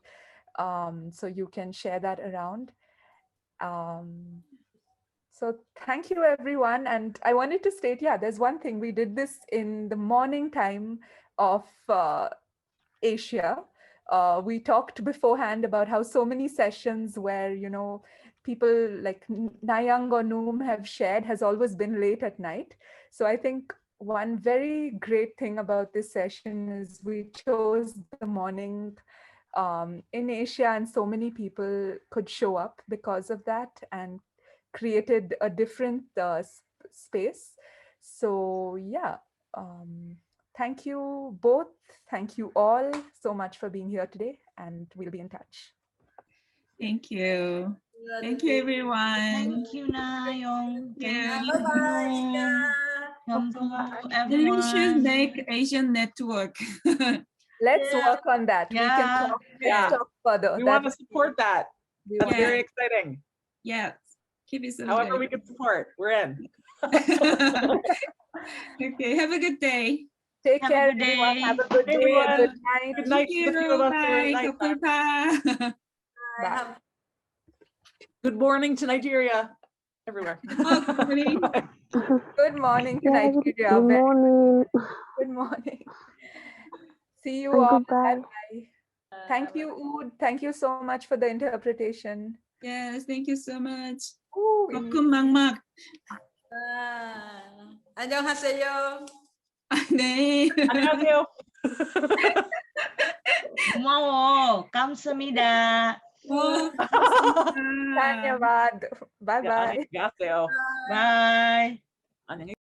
So you can share that around. So thank you, everyone. And I wanted to state, yeah, there's one thing. We did this in the morning time of Asia. We talked beforehand about how so many sessions where, you know, people like Nayang or Noom have shared has always been late at night. So I think one very great thing about this session is we chose the morning in Asia, and so many people could show up because of that and created a different space. So yeah, thank you both. Thank you all so much for being here today, and we'll be in touch. Thank you. Thank you, everyone. Thank you, Nayong. Yeah. Thank you, everyone. We should make Asian network. Let's work on that. Yeah. We can talk further. We want to support that. That's Yeah. very exciting. Yeah. Keep it However we can support, we're in. Okay, have a good day. Take Have a care, good everyone. day. Have a good day. Everyone. Good night. Good night to the few of us who are Bye. night time. Bye. Bye. Good morning to Nigeria. Everywhere. Oh, good morning. Good morning to Yeah, Nigeria. good morning. Good morning. See you And all. goodbye. Bye. Thank you, Oud. Thank you so much for the interpretation. Yes, thank you so much. Ooh, ขอบคุณมาก 안녕하세요. ๆ네. 안녕하세요. 고마워. 감사합니다. Dhanyavad. Bye bye. 안녕하세요. Bye. 안녕히